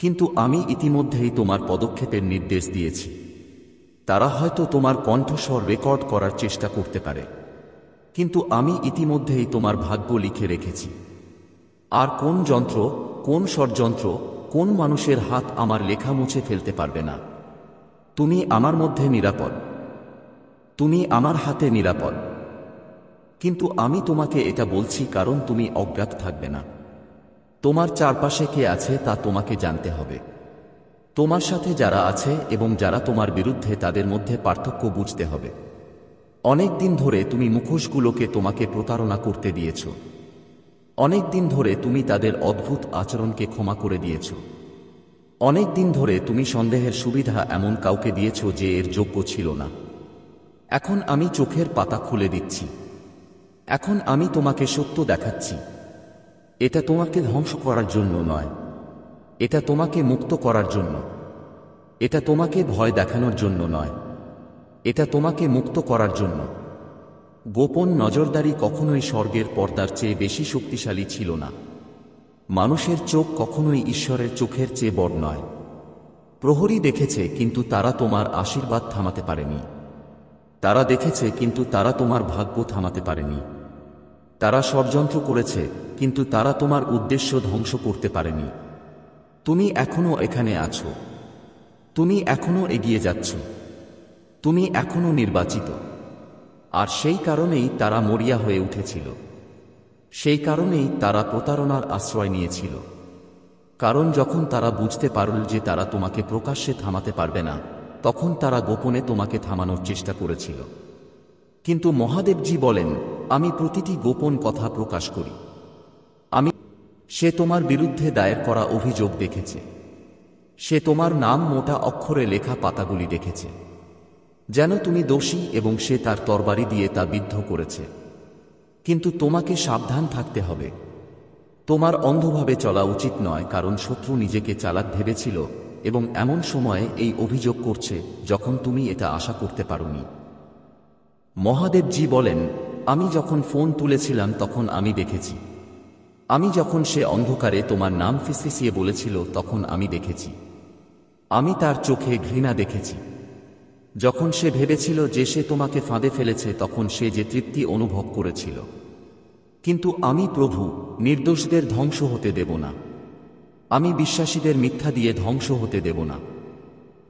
কিন্তু আমি ইতিমধ্যেই তোমার পদক্ষেপের নির্দেশ দিয়েছি। তারা হয়তো তোমার কণ্ঠস্বর রেকর্ড করার চেষ্টা করতে পারে, কিন্তু আমি ইতিমধ্যেই তোমার ভাগ্য লিখে রেখেছি। আর কোন যন্ত্র, কোন ষড়যন্ত্র, কোন মানুষের হাত আমার লেখা মুছে ফেলতে পারবে না। তুমি আমার মধ্যে নিরাপদ, তুমি আমার হাতে নিরাপদ। কিন্তু আমি তোমাকে এটা বলছি কারণ তুমি অজ্ঞাত থাকবে না। তোমার চারপাশে কে আছে তা তোমাকে জানতে হবে। তোমার সাথে যারা আছে এবং যারা তোমার বিরুদ্ধে, তাদের মধ্যে পার্থক্য বুঝতে হবে। অনেক দিন ধরে তুমি মুখোশগুলোকে তোমাকে প্রতারণা করতে দিয়েছ। অনেক দিন ধরে তুমি তাদের অদ্ভুত আচরণকে ক্ষমা করে দিয়েছ। অনেক দিন ধরে তুমি সন্দেহের সুবিধা এমন কাউকে দিয়েছ যে এর যোগ্য ছিল না। এখন আমি চোখের পাতা খুলে দিচ্ছি। এখন আমি তোমাকে সত্য দেখাচ্ছি। এটা তোমাকে ধ্বংস করার জন্য নয়, এটা তোমাকে মুক্ত করার জন্য। এটা তোমাকে ভয় দেখানোর জন্য নয়, এটা তোমাকে মুক্ত করার জন্য। গোপন নজরদারি কখনোই স্বর্গের পর্দার চেয়ে বেশি শক্তিশালী ছিল না। মানুষের চোখ কখনোই ঈশ্বরের চোখের চেয়ে বড় নয়। প্রহরী দেখেছে, কিন্তু তারা তোমার আশীর্বাদ থামাতে পারেনি। তারা দেখেছে, কিন্তু তারা তোমার ভাগ্য থামাতে পারেনি। তারা ষড়যন্ত্র করেছে, কিন্তু তারা তোমার উদ্দেশ্য ধ্বংস করতে পারেনি। তুমি এখনো এখানে আছো, তুমি এখনো এগিয়ে যাচ্ছ, তুমি এখনো নির্বাচিত। আর সেই কারণেই তারা মরিয়া হয়ে উঠেছিল। সেই কারণেই তারা প্রতারণার আশ্রয় নিয়েছিল। কারণ যখন তারা বুঝতে পারল যে তারা তোমাকে প্রকাশ্যে থামাতে পারবে না, তখন তারা গোপনে তোমাকে থামানোর চেষ্টা করেছিল। কিন্তু মহাদেবজি বলেন, আমি প্রতিটি গোপন কথা প্রকাশ করি। সে তোমার বিরুদ্ধে দায়ের করা অভিযোগ দেখেছে। সে তোমার নাম মোটা অক্ষরে লেখা পাতাগুলি দেখেছে, যেন তুমি দোষী, এবং সে তার তরবারি দিয়ে তা বিদ্ধ করেছে। কিন্তু তোমাকে সাবধান থাকতে হবে। তোমার অন্ধভাবে চলা উচিত নয়, কারণ শত্রু নিজেকে চালাক ভেবেছিল এবং এমন সময়ে এই অভিযোগ করছে যখন তুমি এটা আশা করতে পারোনি। মহাদেবজি বলেন, আমি যখন ফোন তুলেছিলাম তখন আমি দেখেছি। আমি যখন সে অন্ধকারে তোমার নাম ফিসফিসিয়ে বলেছিল তখন আমি দেখেছি। আমি তার চোখে ঘৃণা দেখেছি। যখন সে ভেবেছিল যে সে তোমাকে ফাঁদে ফেলেছে, তখন সে যে তৃপ্তি অনুভব করেছিল। কিন্তু আমি প্রভু, নির্দোষদের ধ্বংস হতে দেব না। আমি বিশ্বাসীদের মিথ্যা দিয়ে ধ্বংস হতে দেব না।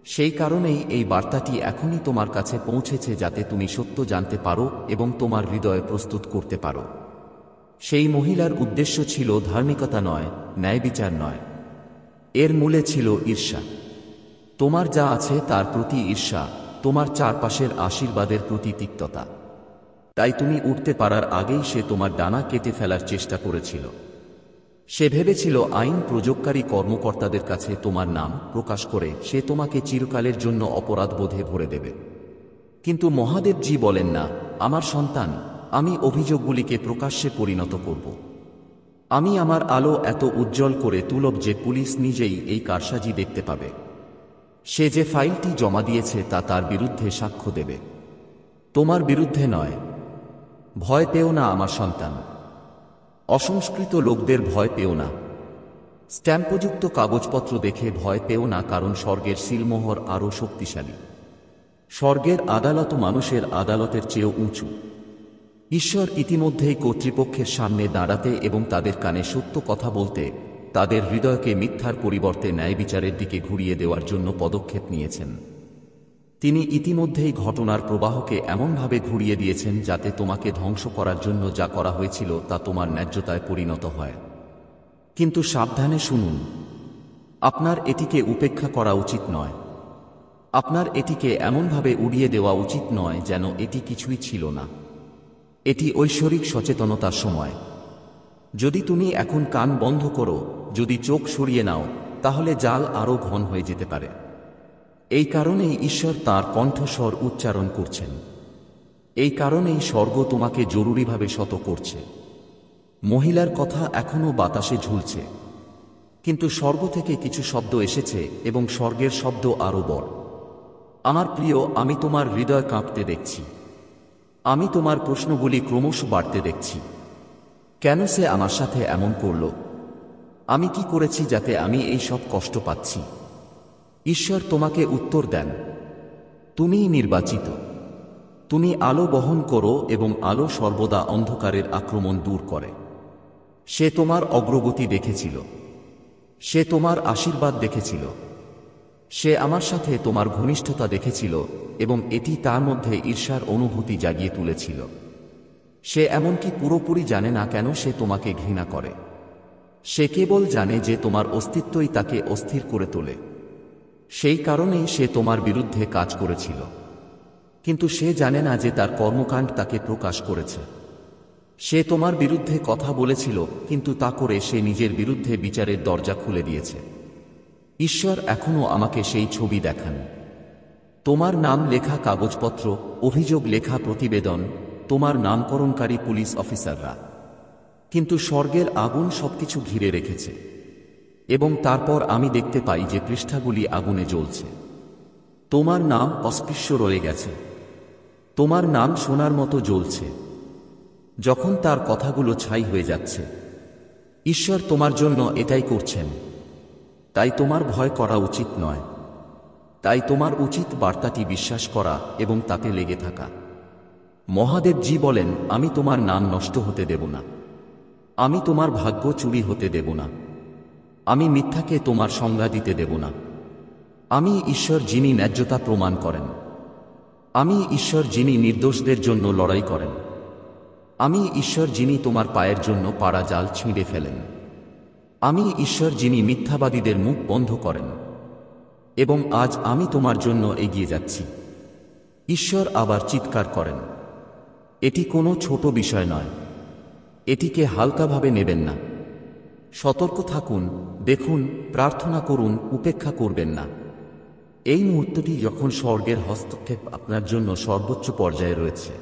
সেই কারণেই এই বার্তাটি এখনই তোমার কাছে পৌঁছেছে, যাতে তুমি সত্য জানতে পারো এবং তোমার হৃদয় প্রস্তুত করতে পারো। সেই মহিলার উদ্দেশ্য ছিল ধার্মিকতা নয়, ন্যায়বিচার নয়। এর মূলে ছিল ঈর্ষা। তোমার যা আছে তার প্রতি ঈর্ষা, তোমার চারপাশের আশীর্বাদের প্রতি তিক্ততা। তাই তুমি উঠতে পারার আগেই সে তোমার ডানা কেটে ফেলার চেষ্টা করেছিল। সে ভেবেছিল আইন প্রয়োগকারী কর্মকর্তাদের কাছে তোমার নাম প্রকাশ করে সে তোমাকে চিরকালের জন্য অপরাধবোধে ভরে দেবে। কিন্তু মহাদেবজি বলেন, না, আমার সন্তান, আমি অভিযোগগুলিকে প্রকাশ্যে পরিণত করব। আমি আমার আলো এত উজ্জ্বল করে তুলব যে পুলিশ নিজেই এই কারসাজি দেখতে পাবে। সে যে ফাইলটি জমা দিয়েছে তা তার বিরুদ্ধে সাক্ষ্য দেবে, তোমার বিরুদ্ধে নয়। ভয় পেও না আমার সন্তান। অসংস্কৃত লোকদের ভয় পেও না। স্ট্যাম্পযুক্ত কাগজপত্র দেখে ভয় পেও না, কারণ স্বর্গের সিলমোহর আরও শক্তিশালী। স্বর্গের আদালত মানুষের আদালতের চেয়েও উঁচু। ঈশ্বর ইতিমধ্যেই কর্তৃপক্ষের সামনে দাঁড়াতে এবং তাদের কানে সত্য কথা বলতে, তাদের হৃদয়কে মিথ্যার পরিবর্তে ন্যায় বিচারের দিকে ঘুরিয়ে দেওয়ার জন্য পদক্ষেপ নিয়েছেন। তিনি ইতিমধ্যেই ঘটনার প্রবাহকে এমনভাবে ঘুরিয়ে দিয়েছেন যাতে তোমাকে ধ্বংস করার জন্য যা করা হয়েছিল তা তোমার ন্যায্যতায় পরিণত হয়। কিন্তু সাবধানে শুনুন, আপনার এটিকে উপেক্ষা করা উচিত নয়। আপনার এটিকে এমনভাবে উড়িয়ে দেওয়া উচিত নয় যেন এটি কিছুই ছিল না। এটি ঐশ্বরিক সচেতনতার সময়। যদি তুমি এখন কান বন্ধ করো, যদি চোখ সরিয়ে নাও, তাহলে জাল আরও ঘন হয়ে যেতে পারে। এই কারণেই ঈশ্বর তাঁর কণ্ঠস্বর উচ্চারণ করছেন। এই কারণেই স্বর্গ তোমাকে জরুরিভাবে শত করছে। মহিলার কথা এখনও বাতাসে ঝুলছে, কিন্তু স্বর্গ থেকে কিছু শব্দ এসেছে এবং স্বর্গের শব্দ আরও বড়। আমার প্রিয়, আমি তোমার হৃদয় কাঁপতে দেখছি। আমি তোমার প্রশ্নগুলি ক্রমশ বাড়তে দেখছি। কেন সে আমার সাথে এমন করল? আমি কি করেছি যাতে আমি এই সব কষ্ট পাচ্ছি? ঈশ্বর তোমাকে উত্তর দেন, তুমিই নির্বাচিত। তুমি আলো বহন করো এবং আলো সর্বদা অন্ধকারের আক্রমণ দূর করে। সে তোমার অগ্রগতি দেখেছিল, সে তোমার আশীর্বাদ দেখেছিল, সে আমার সাথে তোমার ঘনিষ্ঠতা দেখেছিল এবং এটি তার মধ্যে ঈর্ষার অনুভূতি জাগিয়ে তুলেছিল। সে এমনকি পুরোপুরি জানে না কেন সে তোমাকে ঘৃণা করে। সে কেবল জানে যে তোমার অস্তিত্বই তাকে অস্থির করে তোলে। সেই কারণেই সে তোমার বিরুদ্ধে কাজ করেছিল, কিন্তু সে জানে না যে তার কর্মকাণ্ড তাকে প্রকাশ করেছে। সে তোমার বিরুদ্ধে কথা বলেছিল, কিন্তু তা করে সে নিজের বিরুদ্ধে বিচারের দরজা খুলে দিয়েছে। ঈশ্বর এখনও আমাকে সেই ছবি দেখান। তোমার নাম লেখা কাগজপত্র, অভিযোগ লেখা প্রতিবেদন, তোমার নামকরণকারী পুলিশ অফিসাররা। কিন্তু স্বর্গের আগুন সবকিছু ঘিরে রেখেছে। এবং তারপর আমি দেখতে পাই যে পৃষ্ঠাগুলি আগুনে জ্বলছে। তোমার নাম অস্পৃশ্য রয়ে গেছে। তোমার নাম সোনার মতো জ্বলছে। যখন তার কথাগুলো ছাই হয়ে যাচ্ছে, ঈশ্বর তোমার জন্য এটাই করছেন। তাই তোমার ভয় করা উচিত নয়। তাই তোমার উচিত বার্তাটি বিশ্বাস করা এবং তাতে লেগে থাকা। মহাদেবজি বলেন, আমি তোমার নাম নষ্ট হতে দেব না। আমি তোমার ভাগ্য চুরি হতে দেব না। আমি মিথ্যাকে তোমার সংজ্ঞা দিতে দেব না। আমি ঈশ্বর যিনি ন্যায্যতা প্রমাণ করেন। আমি ঈশ্বর যিনি নির্দোষদের জন্য লড়াই করেন। আমি ঈশ্বর যিনি তোমার পায়ের জন্য পাড়া জাল ছিঁড়ে ফেলেন। আমি ঈশ্বর যিনি মিথ্যাবাদীদের মুখ বন্ধ করেন। এবং আজ আমি তোমার জন্য এগিয়ে যাচ্ছি। ঈশ্বর আবার চিৎকার করেন, এটি কোনো ছোট বিষয় নয়। এটিকে হালকাভাবে নেবেন না। সতর্ক থাকুন, দেখুন, প্রার্থনা করুন, উপেক্ষা করবেন না। এই মুহূর্তটি যখন স্বর্গের হস্তক্ষেপ আপনার জন্য সর্বোচ্চ পর্যায়ে রয়েছে।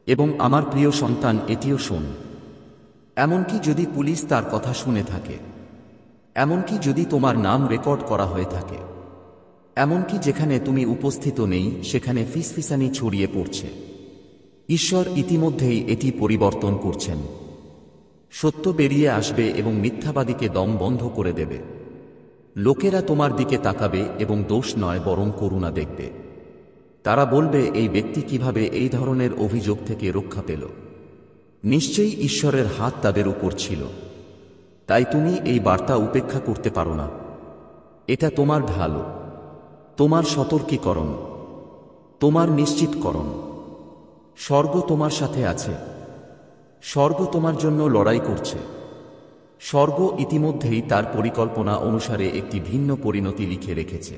এবং আমার প্রিয় সন্তান, এটিও শোন। এমনকি যদি পুলিশ তার কথা শুনে থাকে, এমনকি যদি তোমার নাম রেকর্ড করা হয়ে থাকে, এমনকি যেখানে তুমি উপস্থিত নেই সেখানে ফিসফিসানি ছড়িয়ে পড়ছে, ঈশ্বর ইতিমধ্যেই এটি পরিবর্তন করছেন। সত্য বেরিয়ে আসবে এবং মিথ্যাবাদীকে দম বন্ধ করে দেবে। লোকেরা তোমার দিকে তাকাবে এবং দোষ নয় বরং করুণা দেখবে। তারা বলবে, এই ব্যক্তি কিভাবে এই ধরনের অভিযোগ থেকে রক্ষা পেল? নিশ্চয়ই ঈশ্বরের হাত তাদের উপর ছিল। তাই তুমি এই বার্তা উপেক্ষা করতে পারো না। এটা তোমার ঢাল, তোমার সতর্কীকরণ, তোমার নিশ্চিতকরণ। স্বর্গ তোমার সাথে আছে। স্বর্গ তোমার জন্য লড়াই করছে। স্বর্গ ইতিমধ্যেই তার পরিকল্পনা অনুসারে একটি ভিন্ন পরিণতি লিখে রেখেছে।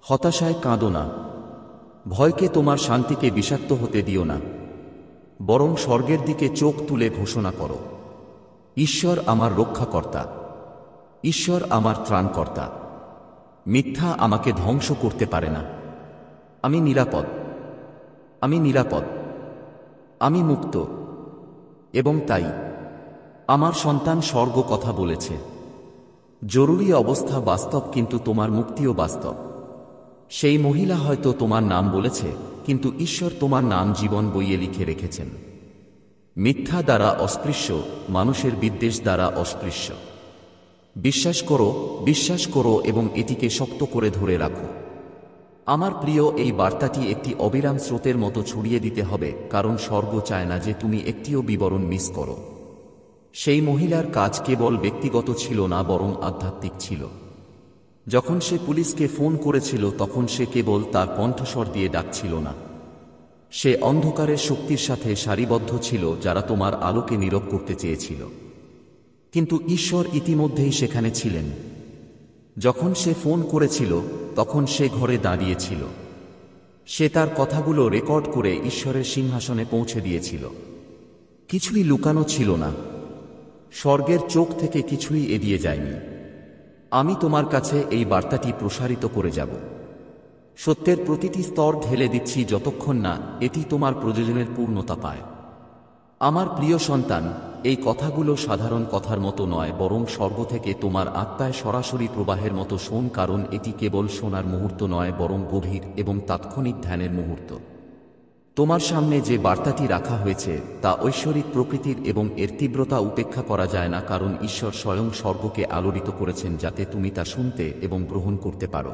হতাশায় কাঁদো না। ভয়কে তোমার শান্তিকে বিষাক্ত হতে দিও না। বরং স্বর্গের দিকে চোখ তুলে ঘোষণা করো, ঈশ্বর আমার রক্ষাকর্তা। ঈশ্বর আমার ত্রাণকর্তা। মিথ্যা আমাকে ধ্বংস করতে পারে না। আমি নিরাপদ। আমি নিরাপদ। আমি মুক্ত। এবং তাই আমার সন্তান, স্বর্গ কথা বলেছে। জরুরি অবস্থা বাস্তব, কিন্তু তোমার মুক্তিও বাস্তব। সেই মহিলা হয়তো তোমার নাম বলেছে, কিন্তু ঈশ্বর তোমার নাম জীবন বইয়ে লিখে রেখেছেন। মিথ্যা দ্বারা অস্পৃশ্য, মানুষের বিদ্বেষ দ্বারা অস্পৃশ্য। বিশ্বাস করো এবং এটিকে শক্ত করে ধরে রাখো। আমার প্রিয়, এই বার্তাটি একটি অবিরাম স্রোতের মতো ছড়িয়ে দিতে হবে, কারণ স্বর্গ চায় না যে তুমি একটিও বিবরণ মিস করো। সেই মহিলার কাজ কেবল ব্যক্তিগত ছিল না, বরং আধ্যাত্মিক ছিল। যখন সে পুলিশকে ফোন করেছিল তখন সে কেবল তার কণ্ঠস্বর দিয়ে ডাকছিল না। সে অন্ধকারের শক্তির সাথে সারিবদ্ধ ছিল যারা তোমার আলোকে নীরব করতে চেয়েছিল। কিন্তু ঈশ্বর ইতিমধ্যেই সেখানে ছিলেন। যখন সে ফোন করেছিল তখন সে ঘরে দাঁড়িয়েছিল। সে তার কথাগুলো রেকর্ড করে ঈশ্বরের সিংহাসনে পৌঁছে দিয়েছিল। কিছুই লুকানো ছিল না। স্বর্গের চোখ থেকে কিছুই এড়িয়ে যায়নি। আমি তোমার কাছে এই বার্তাটি প্রসারিত করে যাব। সত্যের প্রতিটি স্তর ঢেলে দিচ্ছি যতক্ষণ না এটি তোমার প্রয়োজনের পূর্ণতা পায়। আমার প্রিয় সন্তান, এই কথাগুলো সাধারণ কথার মতো নয়, বরং স্বর্গ থেকে তোমার আত্মায় সরাসরি প্রবাহের মতো শোন, কারণ এটি কেবল শোনার মুহূর্ত নয়, বরং গভীর এবং তাৎক্ষণিক ধ্যানের মুহূর্ত। তোমার সামনে যে বার্তাটি রাখা হয়েছে তা ঐশ্বরিক প্রকৃতির এবং এর তীব্রতা উপেক্ষা করা যায় না, কারণ ঈশ্বর স্বয়ং স্বর্গকে আলোড়িত করেছেন যাতে তুমি তা শুনতে এবং গ্রহণ করতে পারো।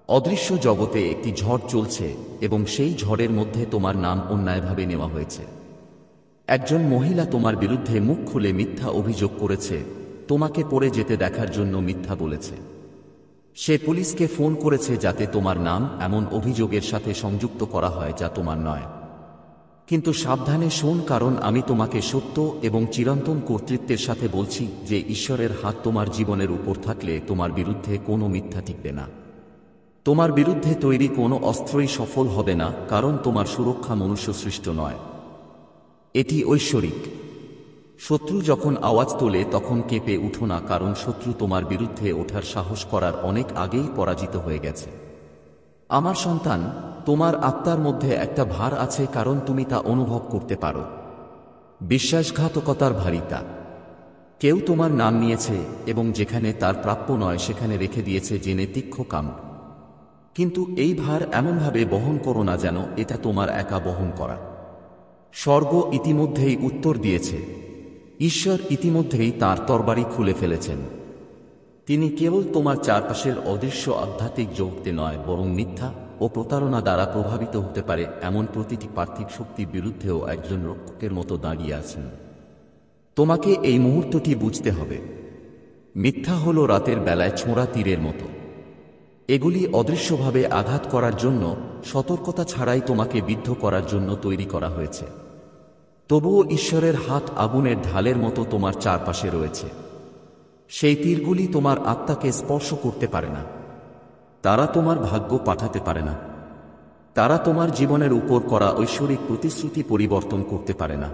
অদৃশ্য জগতে একটি ঝড় চলছে এবং সেই ঝড়ের মধ্যে তোমার নাম অন্যায়ভাবে নেওয়া হয়েছে। একজন মহিলা তোমার বিরুদ্ধে মুখ খুলে মিথ্যা অভিযোগ করেছে, তোমাকে পড়ে যেতে দেখার জন্য মিথ্যা বলেছে। সে পুলিশকে ফোন করেছে যাতে তোমার নাম এমন অভিযোগের সাথে সংযুক্ত করা হয় যা তোমার নয়। কিন্তু সাবধানে শোন, কারণ আমি তোমাকে সত্য এবং চিরন্তন কর্তৃত্বের সাথে বলছি যে ঈশ্বরের হাত তোমার জীবনের উপর থাকলে তোমার বিরুদ্ধে কোনো মিথ্যা টিকবে না। তোমার বিরুদ্ধে তৈরি কোনো অস্ত্রই সফল হবে না, কারণ তোমার সুরক্ষা মনুষ্য সৃষ্ট নয়, এটি ঐশ্বরিক। শত্রু যখন আওয়াজ তোলে তখন কেঁপে উঠো না, কারণ শত্রু তোমার বিরুদ্ধে ওঠার সাহস করার অনেক আগেই পরাজিত হয়ে গেছে। আমার সন্তান, তোমার আত্মার মধ্যে একটা ভার আছে, কারণ তুমি তা অনুভব করতে পারো। বিশ্বাসঘাতকতার ভারিতা। কেউ তোমার নাম নিয়েছে এবং যেখানে তার প্রাপ্য নয় সেখানে রেখে দিয়েছে জেনে তীক্ষ্ণ কাম। কিন্তু এই ভার এমনভাবে বহন করো না যেন এটা তোমার একা বহন করা। স্বর্গ ইতিমধ্যেই উত্তর দিয়েছে। ঈশ্বর ইতিমধ্যেই তাঁর তরবারি খুলে ফেলেছেন। তিনি কেবল তোমার চারপাশের অদৃশ্য আধ্যাত্মিক জগতে নয়, বরং মিথ্যা ও প্রতারণা দ্বারা প্রভাবিত হতে পারে এমন প্রতিটি পার্থিব শক্তির বিরুদ্ধেও একজন রক্ষকের মতো দাঁড়িয়ে আছেন। তোমাকে এই মুহূর্তটি বুঝতে হবে। মিথ্যা হল রাতের বেলায় ছোঁড়া তীরের মতো। এগুলি অদৃশ্যভাবে আঘাত করার জন্য, সতর্কতা ছাড়াই তোমাকে বিদ্ধ করার জন্য তৈরি করা হয়েছে। তবুও ঈশ্বরের হাত আগুনের ঢালের মতো তোমার চারপাশে রয়েছে। সেই তীরগুলি তোমার আত্মাকে স্পর্শ করতে পারে না। তারা তোমার ভাগ্য পাঠাতে পারে না। তারা তোমার জীবনের উপর করা ঐশ্বরিক প্রতিশ্রুতি পরিবর্তন করতে পারে না।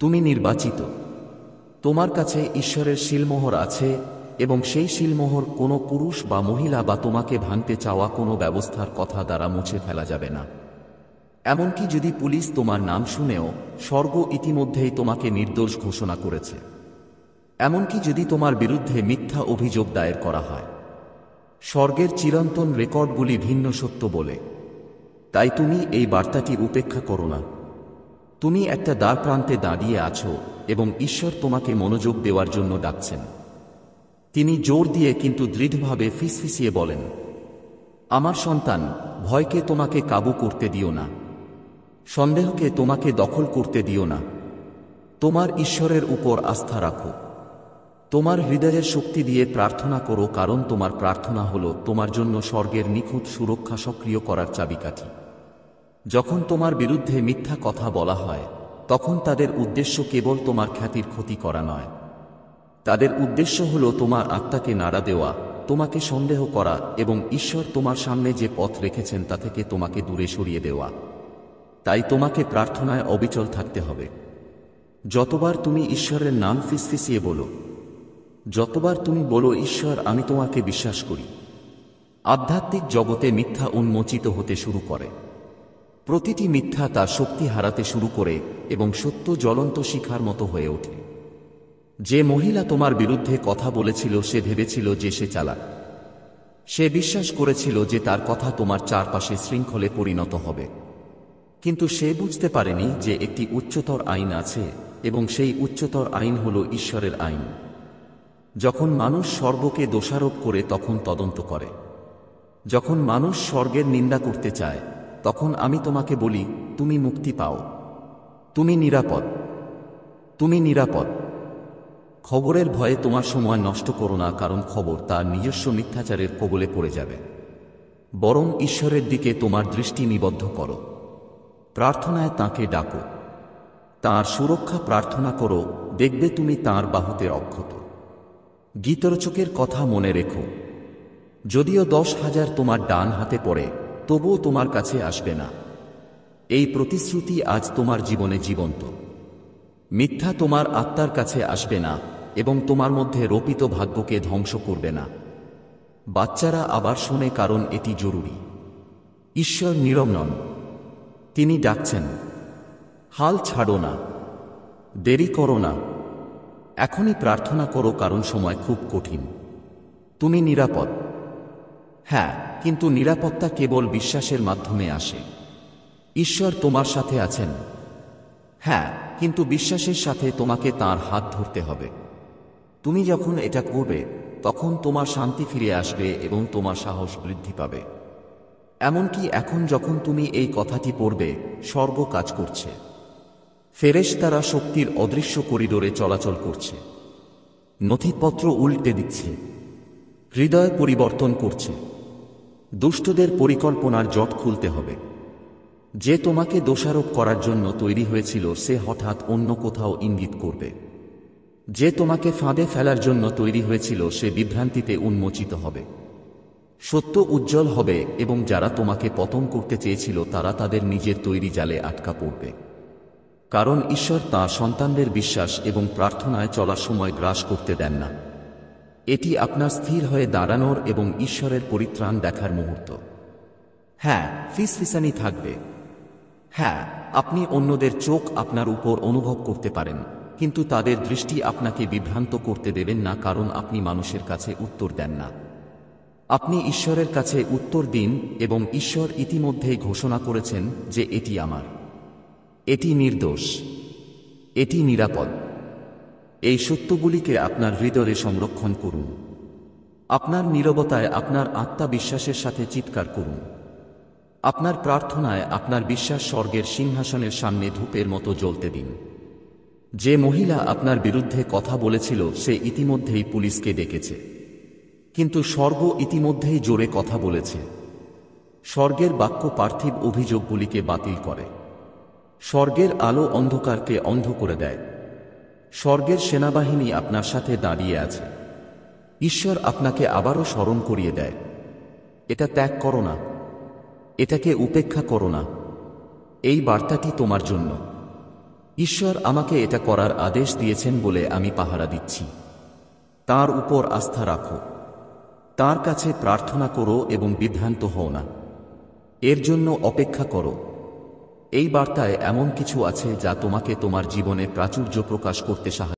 তুমি নির্বাচিত। তোমার কাছে ঈশ্বরের শিলমোহর আছে এবং সেই শিলমোহর কোনো পুরুষ বা মহিলা বা তোমাকে ভাঙতে চাওয়া কোনো ব্যবস্থার কথা দ্বারা মুছে ফেলা যাবে না। এমনকি যদি পুলিশ তোমার নাম শুনেও, স্বর্গ ইতিমধ্যেই তোমাকে নির্দোষ ঘোষণা করেছে। এমনকি যদি তোমার বিরুদ্ধে মিথ্যা অভিযোগ দায়ের করা হয়, স্বর্গের চিরন্তন রেকর্ডগুলি ভিন্ন সত্য বলে। তাই তুমি এই বার্তাটি উপেক্ষা করো না। তুমি একটা দ্বার প্রান্তে দাঁড়িয়ে আছো এবং ঈশ্বর তোমাকে মনোযোগ দেওয়ার জন্য ডাকছেন। তিনি জোর দিয়ে কিন্তু দৃঢ়ভাবে ফিসফিসিয়ে বলেন, আমার সন্তান, ভয়কে তোমাকে কাবু করতে দিও না। সন্দেহকে তোমাকে দখল করতে দিও না। তোমার ঈশ্বরের উপর আস্থা রাখো। তোমার হৃদয়ের শক্তি দিয়ে প্রার্থনা করো, কারণ তোমার প্রার্থনা হলো তোমার জন্য স্বর্গের নিখুঁত সুরক্ষা সক্রিয় করার চাবিকাঠি। যখন তোমার বিরুদ্ধে মিথ্যা কথা বলা হয়, তখন তাদের উদ্দেশ্য কেবল তোমার খ্যাতির ক্ষতি করা নয়। তাদের উদ্দেশ্য হলো তোমার আত্মাকে নাড়া দেওয়া, তোমাকে সন্দেহ করা এবং ঈশ্বর তোমার সামনে যে পথ রেখেছেন তা থেকে তোমাকে দূরে সরিয়ে দেওয়া। তাই তোমাকে প্রার্থনায় অবিচল থাকতে হবে। যতবার তুমি ঈশ্বরের নাম ফিসফিসিয়ে বলো, যতবার তুমি বলো, ঈশ্বর আমি তোমাকে বিশ্বাস করি, আধ্যাত্মিক জগতে মিথ্যা উন্মোচিত হতে শুরু করে। প্রতিটি মিথ্যা তার শক্তি হারাতে শুরু করে এবং সত্য জ্বলন্ত শিখার মতো হয়ে ওঠে। যে মহিলা তোমার বিরুদ্ধে কথা বলেছিল সে ভেবেছিল যে সে চালাক। সে বিশ্বাস করেছিল যে তার কথা তোমার চারপাশে শৃঙ্খলে পরিণত হবে। কিন্তু সে বুঝতে পারেনি যে একটি উচ্চতর আইন আছে এবং সেই উচ্চতর আইন হল ঈশ্বরের আইন। যখন মানুষ স্বর্গকে দোষারোপ করে তখন তদন্ত করে। যখন মানুষ স্বর্গের নিন্দা করতে চায় তখন আমি তোমাকে বলি, তুমি মুক্তি পাও, তুমি নিরাপদ, তুমি নিরাপদ। খবরের ভয়ে তোমার সময় নষ্ট করো না, কারণ খবর তার নিজস্ব মিথ্যাচারের কবলে পড়ে যাবে। বরং ঈশ্বরের দিকে তোমার দৃষ্টি নিবদ্ধ করো, প্রার্থনায় তাঁকে ডাকো, তাঁর সুরক্ষা প্রার্থনা করো, দেখবে তুমি তাঁর বাহুতে অক্ষত। গীতরচকের কথা মনে রেখো, যদিও 10,000 তোমার ডান হাতে পড়ে তবুও তোমার কাছে আসবে না। এই প্রতিশ্রুতি আজ তোমার জীবনে জীবন্ত। মিথ্যা তোমার আত্মার কাছে আসবে না এবং তোমার মধ্যে রোপিত ভাগ্যকে ধ্বংস করবে না। বাচ্চারা আবার শোনে, কারণ এটি জরুরি। ঈশ্বর নীরব নন, তিনি ডাকছেন। হাল ছাড়ো না, দেরি করো না, এখনই প্রার্থনা করো, কারণ সময় খুব কঠিন। তুমি নিরাপদ। হ্যাঁ, কিন্তু নিরাপত্তা কেবল বিশ্বাসের মাধ্যমে আসে। ঈশ্বর তোমার সাথে আছেন। হ্যাঁ, কিন্তু বিশ্বাসের সাথে তোমাকে তাঁর হাত ধরতে হবে। তুমি যখন এটা করবে তখন তোমার শান্তি ফিরে আসবে এবং তোমার সাহস বৃদ্ধি পাবে। এমনকি এখন যখন তুমি এই কথাটি পড়বে, স্বর্গ কাজ করছে। ফেরেশতারা শক্তির অদৃশ্য করিডোরে চলাচল করছে, নথিপত্র উল্টে দিচ্ছে, হৃদয় পরিবর্তন করছে। দুষ্টদের পরিকল্পনার জট খুলতে হবে। যে তোমাকে দোষারোপ করার জন্য তৈরি হয়েছিল সে হঠাৎ অন্য কোথাও ইঙ্গিত করবে। যে তোমাকে ফাঁদে ফেলার জন্য তৈরি হয়েছিল সে বিভ্রান্তিতে উন্মোচিত হবে। সত্য উজ্জ্বল হবে এবং যারা তোমাকে পতন করতে চেয়েছিল তারা তাদের নিজের তৈরি জালে আটকা পড়বে। কারণ ঈশ্বর তাঁর সন্তানদের বিশ্বাস এবং প্রার্থনায় চলার সময় গ্রাস করতে দেন না। এটি আপনার স্থির হয়ে দাঁড়ানোর এবং ঈশ্বরের পরিত্রাণ দেখার মুহূর্ত। হ্যাঁ, ফিসফিসানি থাকবে। হ্যাঁ, আপনি অন্যদের চোখ আপনার উপর অনুভব করতে পারেন, কিন্তু তাদের দৃষ্টি আপনাকে বিভ্রান্ত করতে দেবেন না, কারণ আপনি মানুষের কাছে উত্তর দেন না। আপনি ঈশ্বরের কাছে উত্তর দিন এবং ঈশ্বর ইতিমধ্যেই ঘোষণা করেছেন যে এটি আমার, এটি নির্দোষ, এটি নিরাপদ। এই সত্যগুলিকে আপনার হৃদয়ে সংরক্ষণ করুন। আপনার নীরবতায় আপনার আত্মা বিশ্বাসের সাথে চিৎকার করুন। আপনার প্রার্থনায় আপনার বিশ্বাস স্বর্গের সিংহাসনের সামনে ধূপের মতো জ্বলতে দিন। যে মহিলা আপনার বিরুদ্ধে কথা বলেছিল সে ইতিমধ্যেই পুলিশকে ডেকেছে, কিন্তু স্বর্গ ইতিমধ্যেই জোরে কথা বলেছে। স্বর্গের বাক্য পার্থিব অভিযোগগুলিকে বাতিল করে। স্বর্গের আলো অন্ধকারকে অন্ধ করে দেয়। স্বর্গের সেনাবাহিনী আপনার সাথে দাঁড়িয়ে আছে। ঈশ্বর আপনাকে আবারও স্মরণ করিয়ে দেয়, এটা ত্যাগ করো না, এটাকে উপেক্ষা করো না। এই বার্তাটি তোমার জন্য। ঈশ্বর আমাকে এটা করার আদেশ দিয়েছেন বলে আমি পাহারা দিচ্ছি। তাঁর উপর আস্থা রাখো, তাঁর কাছে প্রার্থনা করো এবং বিভ্রান্ত হও না। এর জন্য অপেক্ষা করো। এই বার্তায় এমন কিছু আছে যা তোমাকে তোমার জীবনে প্রাচুর্য প্রকাশ করতে সাহায্য